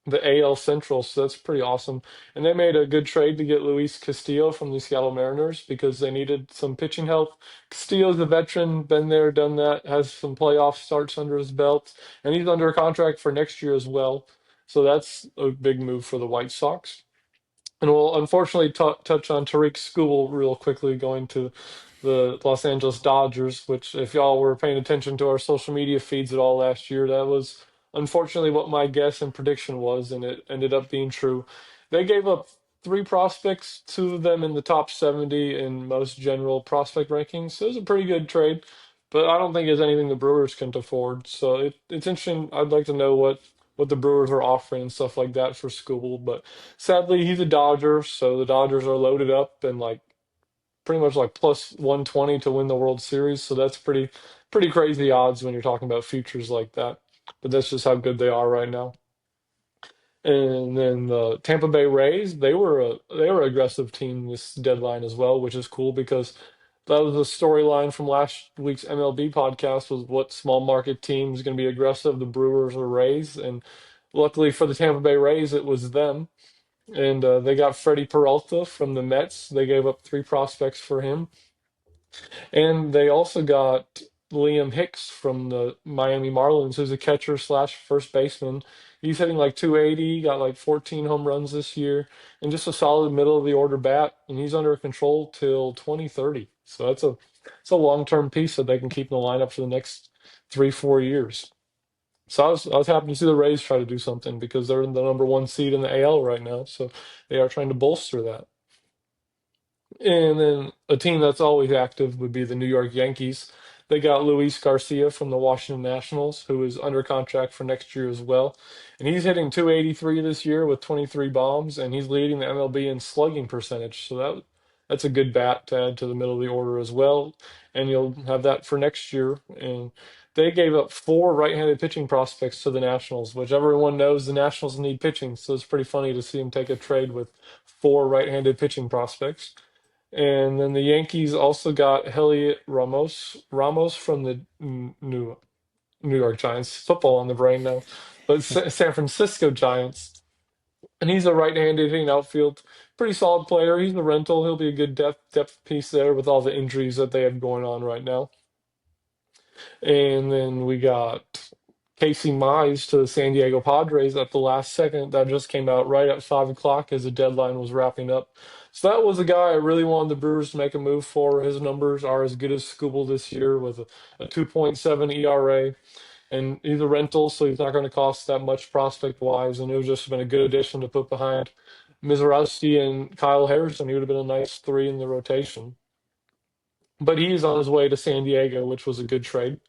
Speaker 2: the AL Central, so that's pretty awesome. And they made a good trade to get Luis Castillo from the Seattle Mariners because they needed some pitching help. Castillo's a veteran, been there, done that, has some playoff starts under his belt, and he's under a contract for next year as well. So that's a big move for the White Sox. And we'll unfortunately touch on Tariq Skubal real quickly, going to the Los Angeles Dodgers, which, if y'all were paying attention to our social media feeds at all last year, that was unfortunately what my guess and prediction was, and it ended up being true. They gave up three prospects, two of them in the top 70 in most general prospect rankings. So it was a pretty good trade, but I don't think it's anything the Brewers can afford. So it's interesting. I'd like to know what the Brewers are offering and stuff like that for Skubal, but sadly, he's a Dodger, so the Dodgers are loaded up and like pretty much like plus 120 to win the World Series. So that's pretty crazy odds when you're talking about futures like that. But that's just how good they are right now. And then the Tampa Bay Rays, they were an aggressive team this deadline as well, which is cool because that was the storyline from last week's MLB podcast was what small market team is going to be aggressive, the Brewers or Rays, and luckily for the Tampa Bay Rays, it was them. And they got Freddie Peralta from the Mets. They gave up three prospects for him. And they also got Liam Hicks from the Miami Marlins, who's a catcher slash first baseman. He's hitting like 280, got like 14 home runs this year, and just a solid middle of the order bat. And he's under control till 2030. So it's a long term piece that they can keep in the lineup for the next 3-4 years. So I was happy to see the Rays try to do something because they're in the number one seed in the AL right now. So they are trying to bolster that. And then a team that's always active would be the New York Yankees. They got Luis Garcia from the Washington Nationals, who is under contract for next year as well. And he's hitting 283 this year with 23 bombs, and he's leading the MLB in slugging percentage. So that's a good bat to add to the middle of the order as well. And you'll have that for next year. And they gave up four right-handed pitching prospects to the Nationals, which everyone knows the Nationals need pitching. So it's pretty funny to see them take a trade with four right-handed pitching prospects. And then the Yankees also got Heliot Ramos from the New York Giants. Football on the brain now. but San Francisco Giants. And he's a right-handed hitting outfield, pretty solid player. He's a rental. He'll be a good depth piece there with all the injuries that they have going on right now. And then we got Casey Mize to the San Diego Padres at the last second. That just came out right at 5 o'clock as the deadline was wrapping up. So that was a guy I really wanted the Brewers to make a move for. His numbers are as good as Skubal this year with a 2.7 ERA. And he's a rental, so he's not going to cost that much prospect wise. And it would just have been a good addition to put behind Mizorowski and Kyle Harrison. He would have been a nice three in the rotation. But he's on his way to San Diego, which was a good trade.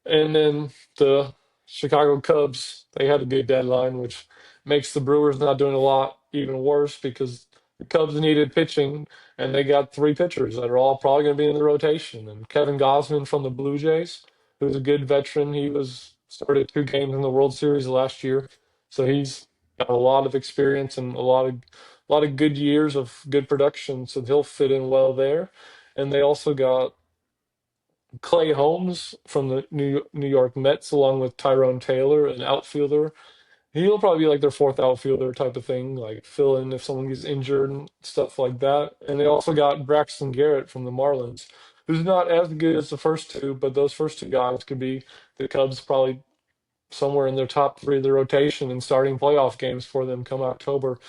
Speaker 2: And then the Chicago Cubs, they had a good deadline, which makes the Brewers not doing a lot even worse because the Cubs needed pitching and they got three pitchers that are all probably going to be in the rotation. And Kevin Gausman from the Blue Jays, who's a good veteran, he was started 2 games in the World Series last year, so he's got a lot of experience and a lot of good years of good production, so he'll fit in well there. And they also got Clay Holmes from the New York Mets, along with Tyrone Taylor, an outfielder. He'll probably be like their fourth outfielder type of thing, like fill in if someone gets injured and stuff like that. And they also got Braxton Garrett from the Marlins, who's not as good as the first two, but those first two guys could be the Cubs probably somewhere in their top three of the rotation and starting playoff games for them come October.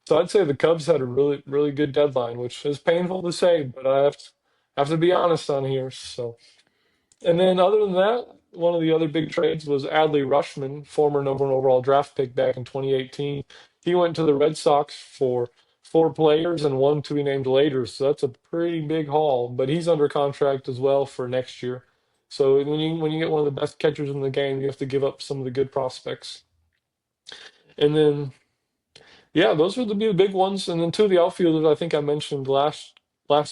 Speaker 2: So I'd say the Cubs had a really, really good deadline, which is painful to say, but I have to be honest on here. So. And then, other than that, one of the other big trades was Adley Rutschman, former number one overall draft pick back in 2018. He went to the Red Sox for 4 players and one to be named later. So that's a pretty big haul. But he's under contract as well for next year. So when you get one of the best catchers in the game, you have to give up some of the good prospects. And then yeah, those would be the big ones. And then two of the outfielders I think I mentioned last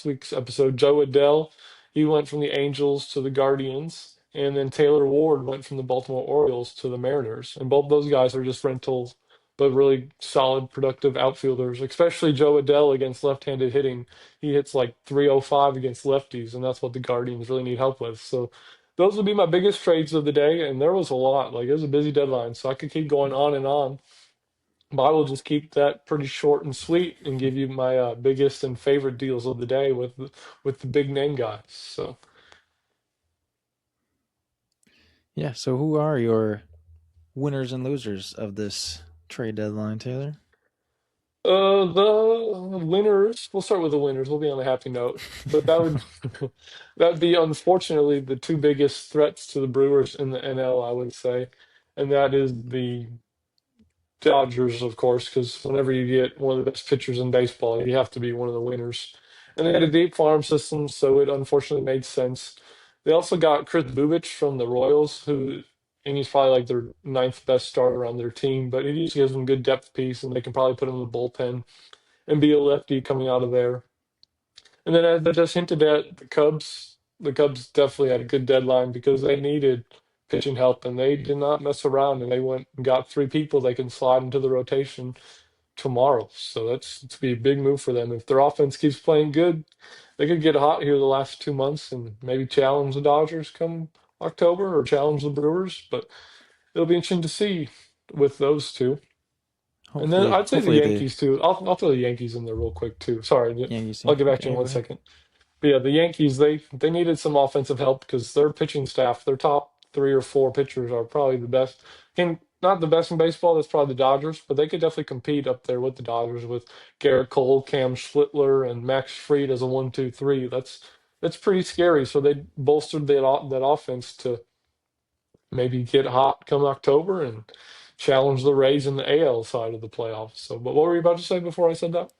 Speaker 2: week's episode, Joe Adell, he went from the Angels to the Guardians, and then Taylor Ward went from the Baltimore Orioles to the Mariners. And both those guys are just rentals, but really solid, productive outfielders, especially Joe Adell against left-handed hitting. He hits like 305 against lefties, and that's what the Guardians really need help with. So those would be my biggest trades of the day, and there was a lot. Like it was a busy deadline, so I could keep going on and on. But I will just keep that pretty short and sweet and give you my biggest and favorite deals of the day with the big name guys. So
Speaker 1: Yeah. So who are your winners and losers of this trade deadline, Taylor?
Speaker 2: the winners. We'll start with the winners. We'll be on a happy note. But that would that'd be unfortunately the two biggest threats to the Brewers in the NL, I would say, and that is the Dodgers, of course, because whenever you get one of the best pitchers in baseball, you have to be one of the winners. And they had a deep farm system, so it unfortunately made sense. They also got Chris Bubich from the Royals, and he's probably like their ninth best starter on their team, but he just gives them good depth piece, and they can probably put him in the bullpen and be a lefty coming out of there. And then as I just hinted at, the Cubs definitely had a good deadline because they needed pitching help, and they did not mess around, and they went and got three people they can slide into the rotation tomorrow. So that's to be a big move for them. If their offense keeps playing good, they could get hot here the last 2 months and maybe challenge the Dodgers come October or challenge the Brewers. But it'll be interesting to see with those two. And then
Speaker 1: Hopefully,
Speaker 2: I'd say the
Speaker 1: hopefully the
Speaker 2: Yankees too. I'll throw the Yankees in there real quick too. Sorry,
Speaker 1: Yankees
Speaker 2: I'll
Speaker 1: team.
Speaker 2: get back to you
Speaker 1: Okay,
Speaker 2: in
Speaker 1: go
Speaker 2: one
Speaker 1: ahead.
Speaker 2: second. But yeah, the Yankees they needed some offensive help because their pitching staff, their top three or four pitchers are probably the best. And not the best in baseball. That's probably the Dodgers, but they could definitely compete up there with the Dodgers with Garrett Cole, Cam Schlittler, and Max Fried as a 1, 2, 3. That's pretty scary. So they bolstered that offense to maybe get hot come October and challenge the Rays in the AL side of the playoffs. So, but what were you about to say before I said that?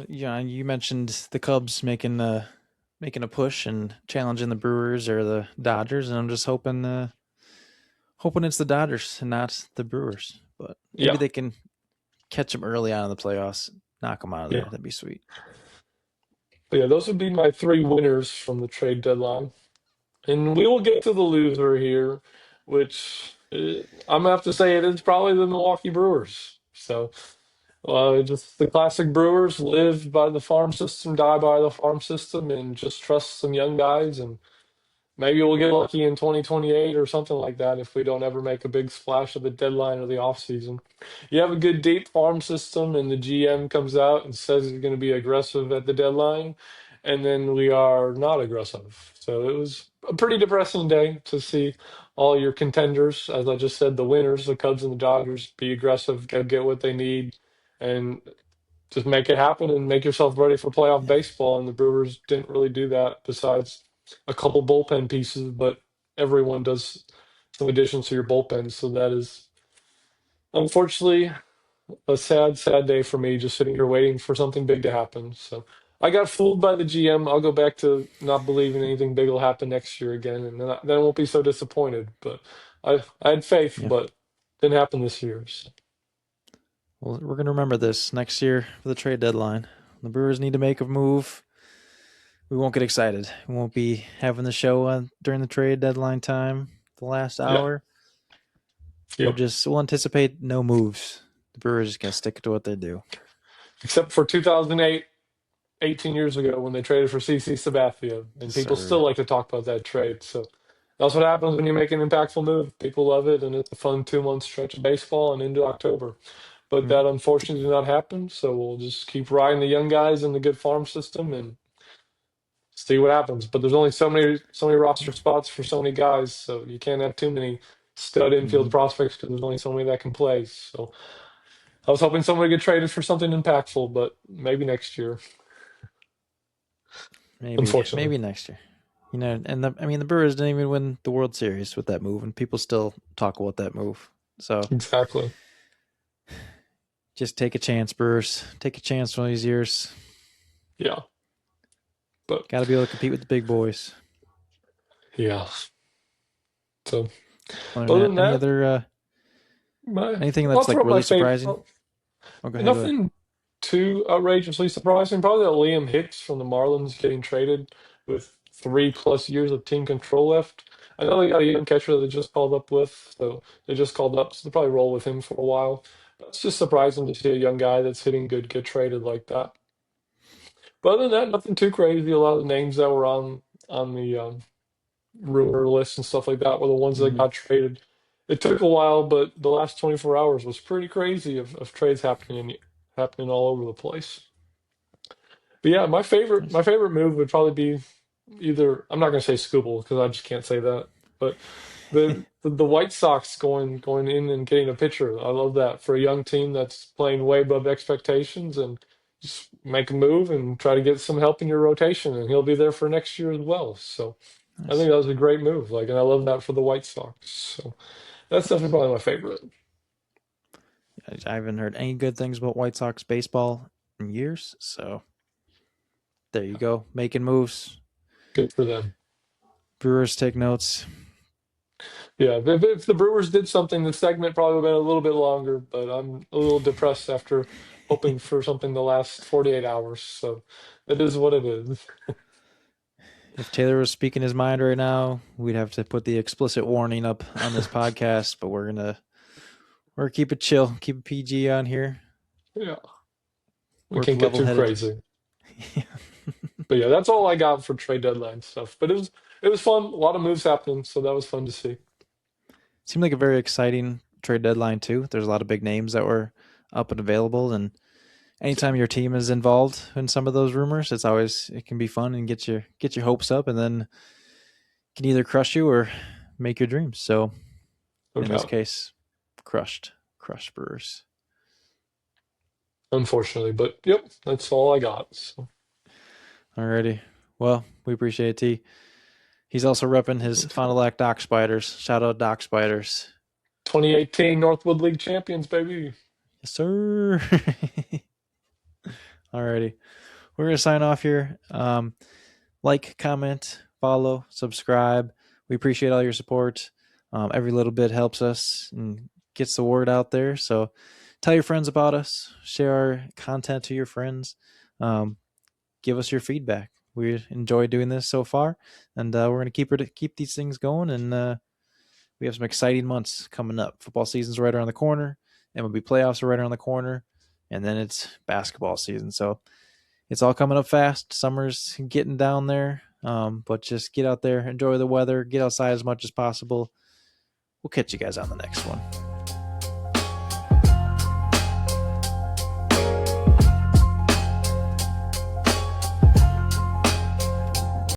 Speaker 1: Yeah, you mentioned the Cubs making a push and challenging the Brewers or the Dodgers, and I'm just hoping it's the Dodgers and not the Brewers. But maybe
Speaker 2: Yeah,
Speaker 1: they can catch them early on in the playoffs, knock them out of there.
Speaker 2: yeah.
Speaker 1: That'd be sweet.
Speaker 2: But yeah, those would be my three winners from the trade deadline. And we will get to the loser here, which I'm gonna have to say it is probably the Milwaukee Brewers. So, just the classic Brewers live by the farm system, die by the farm system, and just trust some young guys. And maybe we'll get lucky in 2028 or something like that if we don't ever make a big splash at the deadline or the off season. You have a good deep farm system, and the GM comes out and says he's going to be aggressive at the deadline, and then we are not aggressive. So it was a pretty depressing day to see all your contenders, as I just said, the winners, the Cubs and the Dodgers, be aggressive, go get what they need, and just make it happen and make yourself ready for playoff
Speaker 1: Yeah.
Speaker 2: baseball. And the Brewers didn't really do that besides a couple bullpen pieces, but everyone does some additions to your bullpen. So that is unfortunately a sad, sad day for me just sitting here waiting for something big to happen. So I got fooled by the GM. I'll go back to not believing anything big will happen next year again, and then I won't be so disappointed. But I had faith,
Speaker 1: Yeah.
Speaker 2: but didn't happen this year. So,
Speaker 1: Well, we're gonna remember this next year for the trade deadline. The Brewers need to make a move. We won't get excited. We won't be having the show during the trade deadline time, the last
Speaker 2: yeah,
Speaker 1: hour.
Speaker 2: yep.
Speaker 1: We'll anticipate no moves. The Brewers just gonna stick to what they do.
Speaker 2: Except for 2008, 18 years ago when they traded for CC Sabathia, and
Speaker 1: Yes,
Speaker 2: people
Speaker 1: sir.
Speaker 2: still like to talk about that trade. So that's what happens when you make an impactful move. People love it, and it's a fun 2 month stretch of baseball and into October. But
Speaker 1: Mm-hmm.
Speaker 2: that unfortunately did not happen. So we'll just keep riding the young guys in the good farm system and see what happens. But there's only so many roster spots for so many guys, so you can't have too many stud
Speaker 1: Mm-hmm.
Speaker 2: infield prospects because there's only so many that can play. So I was hoping someone would get traded for something impactful, but maybe next year, unfortunately.
Speaker 1: Maybe next year. And the Brewers didn't even win the World Series with that move, and people still talk about that move. So
Speaker 2: Exactly.
Speaker 1: just take a chance, Brewers. Take a chance one of these years.
Speaker 2: Yeah. But
Speaker 1: Got to be able to compete with the big boys.
Speaker 2: yeah. So
Speaker 1: Other than
Speaker 2: other
Speaker 1: that,
Speaker 2: than
Speaker 1: any
Speaker 2: that,
Speaker 1: other anything
Speaker 2: I'll
Speaker 1: that's like
Speaker 2: throw my
Speaker 1: really
Speaker 2: favorite.
Speaker 1: surprising? Oh, go ahead. Go ahead.
Speaker 2: Nothing too outrageously surprising. Probably that Liam Hicks from the Marlins getting traded with 3+ years of team control left. I know they got a young catcher that they just called up with, so they just called up, so they'll probably roll with him for a while. But it's just surprising to see a young guy that's hitting good get traded like that. But other than that, nothing too crazy. A lot of the names that were on the rumor lists and stuff like that were the ones that
Speaker 1: Mm-hmm.
Speaker 2: got traded. It took a while, but the last 24 hours was pretty crazy of trades happening all over the place. But yeah, my
Speaker 1: Nice.
Speaker 2: favorite move would probably be either I'm not going to say Scooble because I just can't say that, but the White Sox going in and getting a pitcher. I love that for a young team that's playing way above expectations and just make a move and try to get some help in your rotation, and he'll be there for next year as well. So I think
Speaker 1: Nice.
Speaker 2: that was a great move. Like, and I love that for the White Sox. So that's definitely probably my favorite.
Speaker 1: I haven't heard any good things about White Sox baseball in years. So there you go, making moves.
Speaker 2: Good for them.
Speaker 1: Brewers take notes.
Speaker 2: Yeah, if the Brewers did something, the segment probably would have been a little bit longer, but I'm a little depressed after hoping for something to last 48 hours. So it is what it is.
Speaker 1: If Taylor was speaking his mind right now, we'd have to put the explicit warning up on this podcast. But we're keep it chill, keep it PG on here.
Speaker 2: Yeah, we
Speaker 1: Work
Speaker 2: can't get
Speaker 1: level
Speaker 2: too
Speaker 1: headed.
Speaker 2: crazy. But yeah, that's all I got for trade deadline stuff. But it was fun. A lot of moves happening, so that was fun to see.
Speaker 1: Seemed like a very exciting trade deadline too. There's a lot of big names that were up and available, and anytime your team is involved in some of those rumors, it can be fun and get your hopes up, and then can either crush you or make your dreams. So
Speaker 2: No
Speaker 1: in this
Speaker 2: doubt.
Speaker 1: case, crushed Brewers.
Speaker 2: Unfortunately, but yep, that's all I got. So
Speaker 1: Alrighty. Well, we appreciate it, T. He's also repping his Fond du Lac Dock Spiders. Shout out Dock Spiders.
Speaker 2: 2018 Northwood League champions, baby.
Speaker 1: Yes, sir. Alrighty. We're going to sign off here. Like, comment, follow, subscribe. We appreciate all your support. Every little bit helps us and gets the word out there. So tell your friends about us. Share our content to your friends. Give us your feedback. We enjoy doing this so far, and we're going to keep these things going. And we have some exciting months coming up. Football season's right around the corner. MLB playoffs are right around the corner, and then it's basketball season. So it's all coming up fast. Summer's getting down there. But just get out there, enjoy the weather, get outside as much as possible. We'll catch you guys on the next one.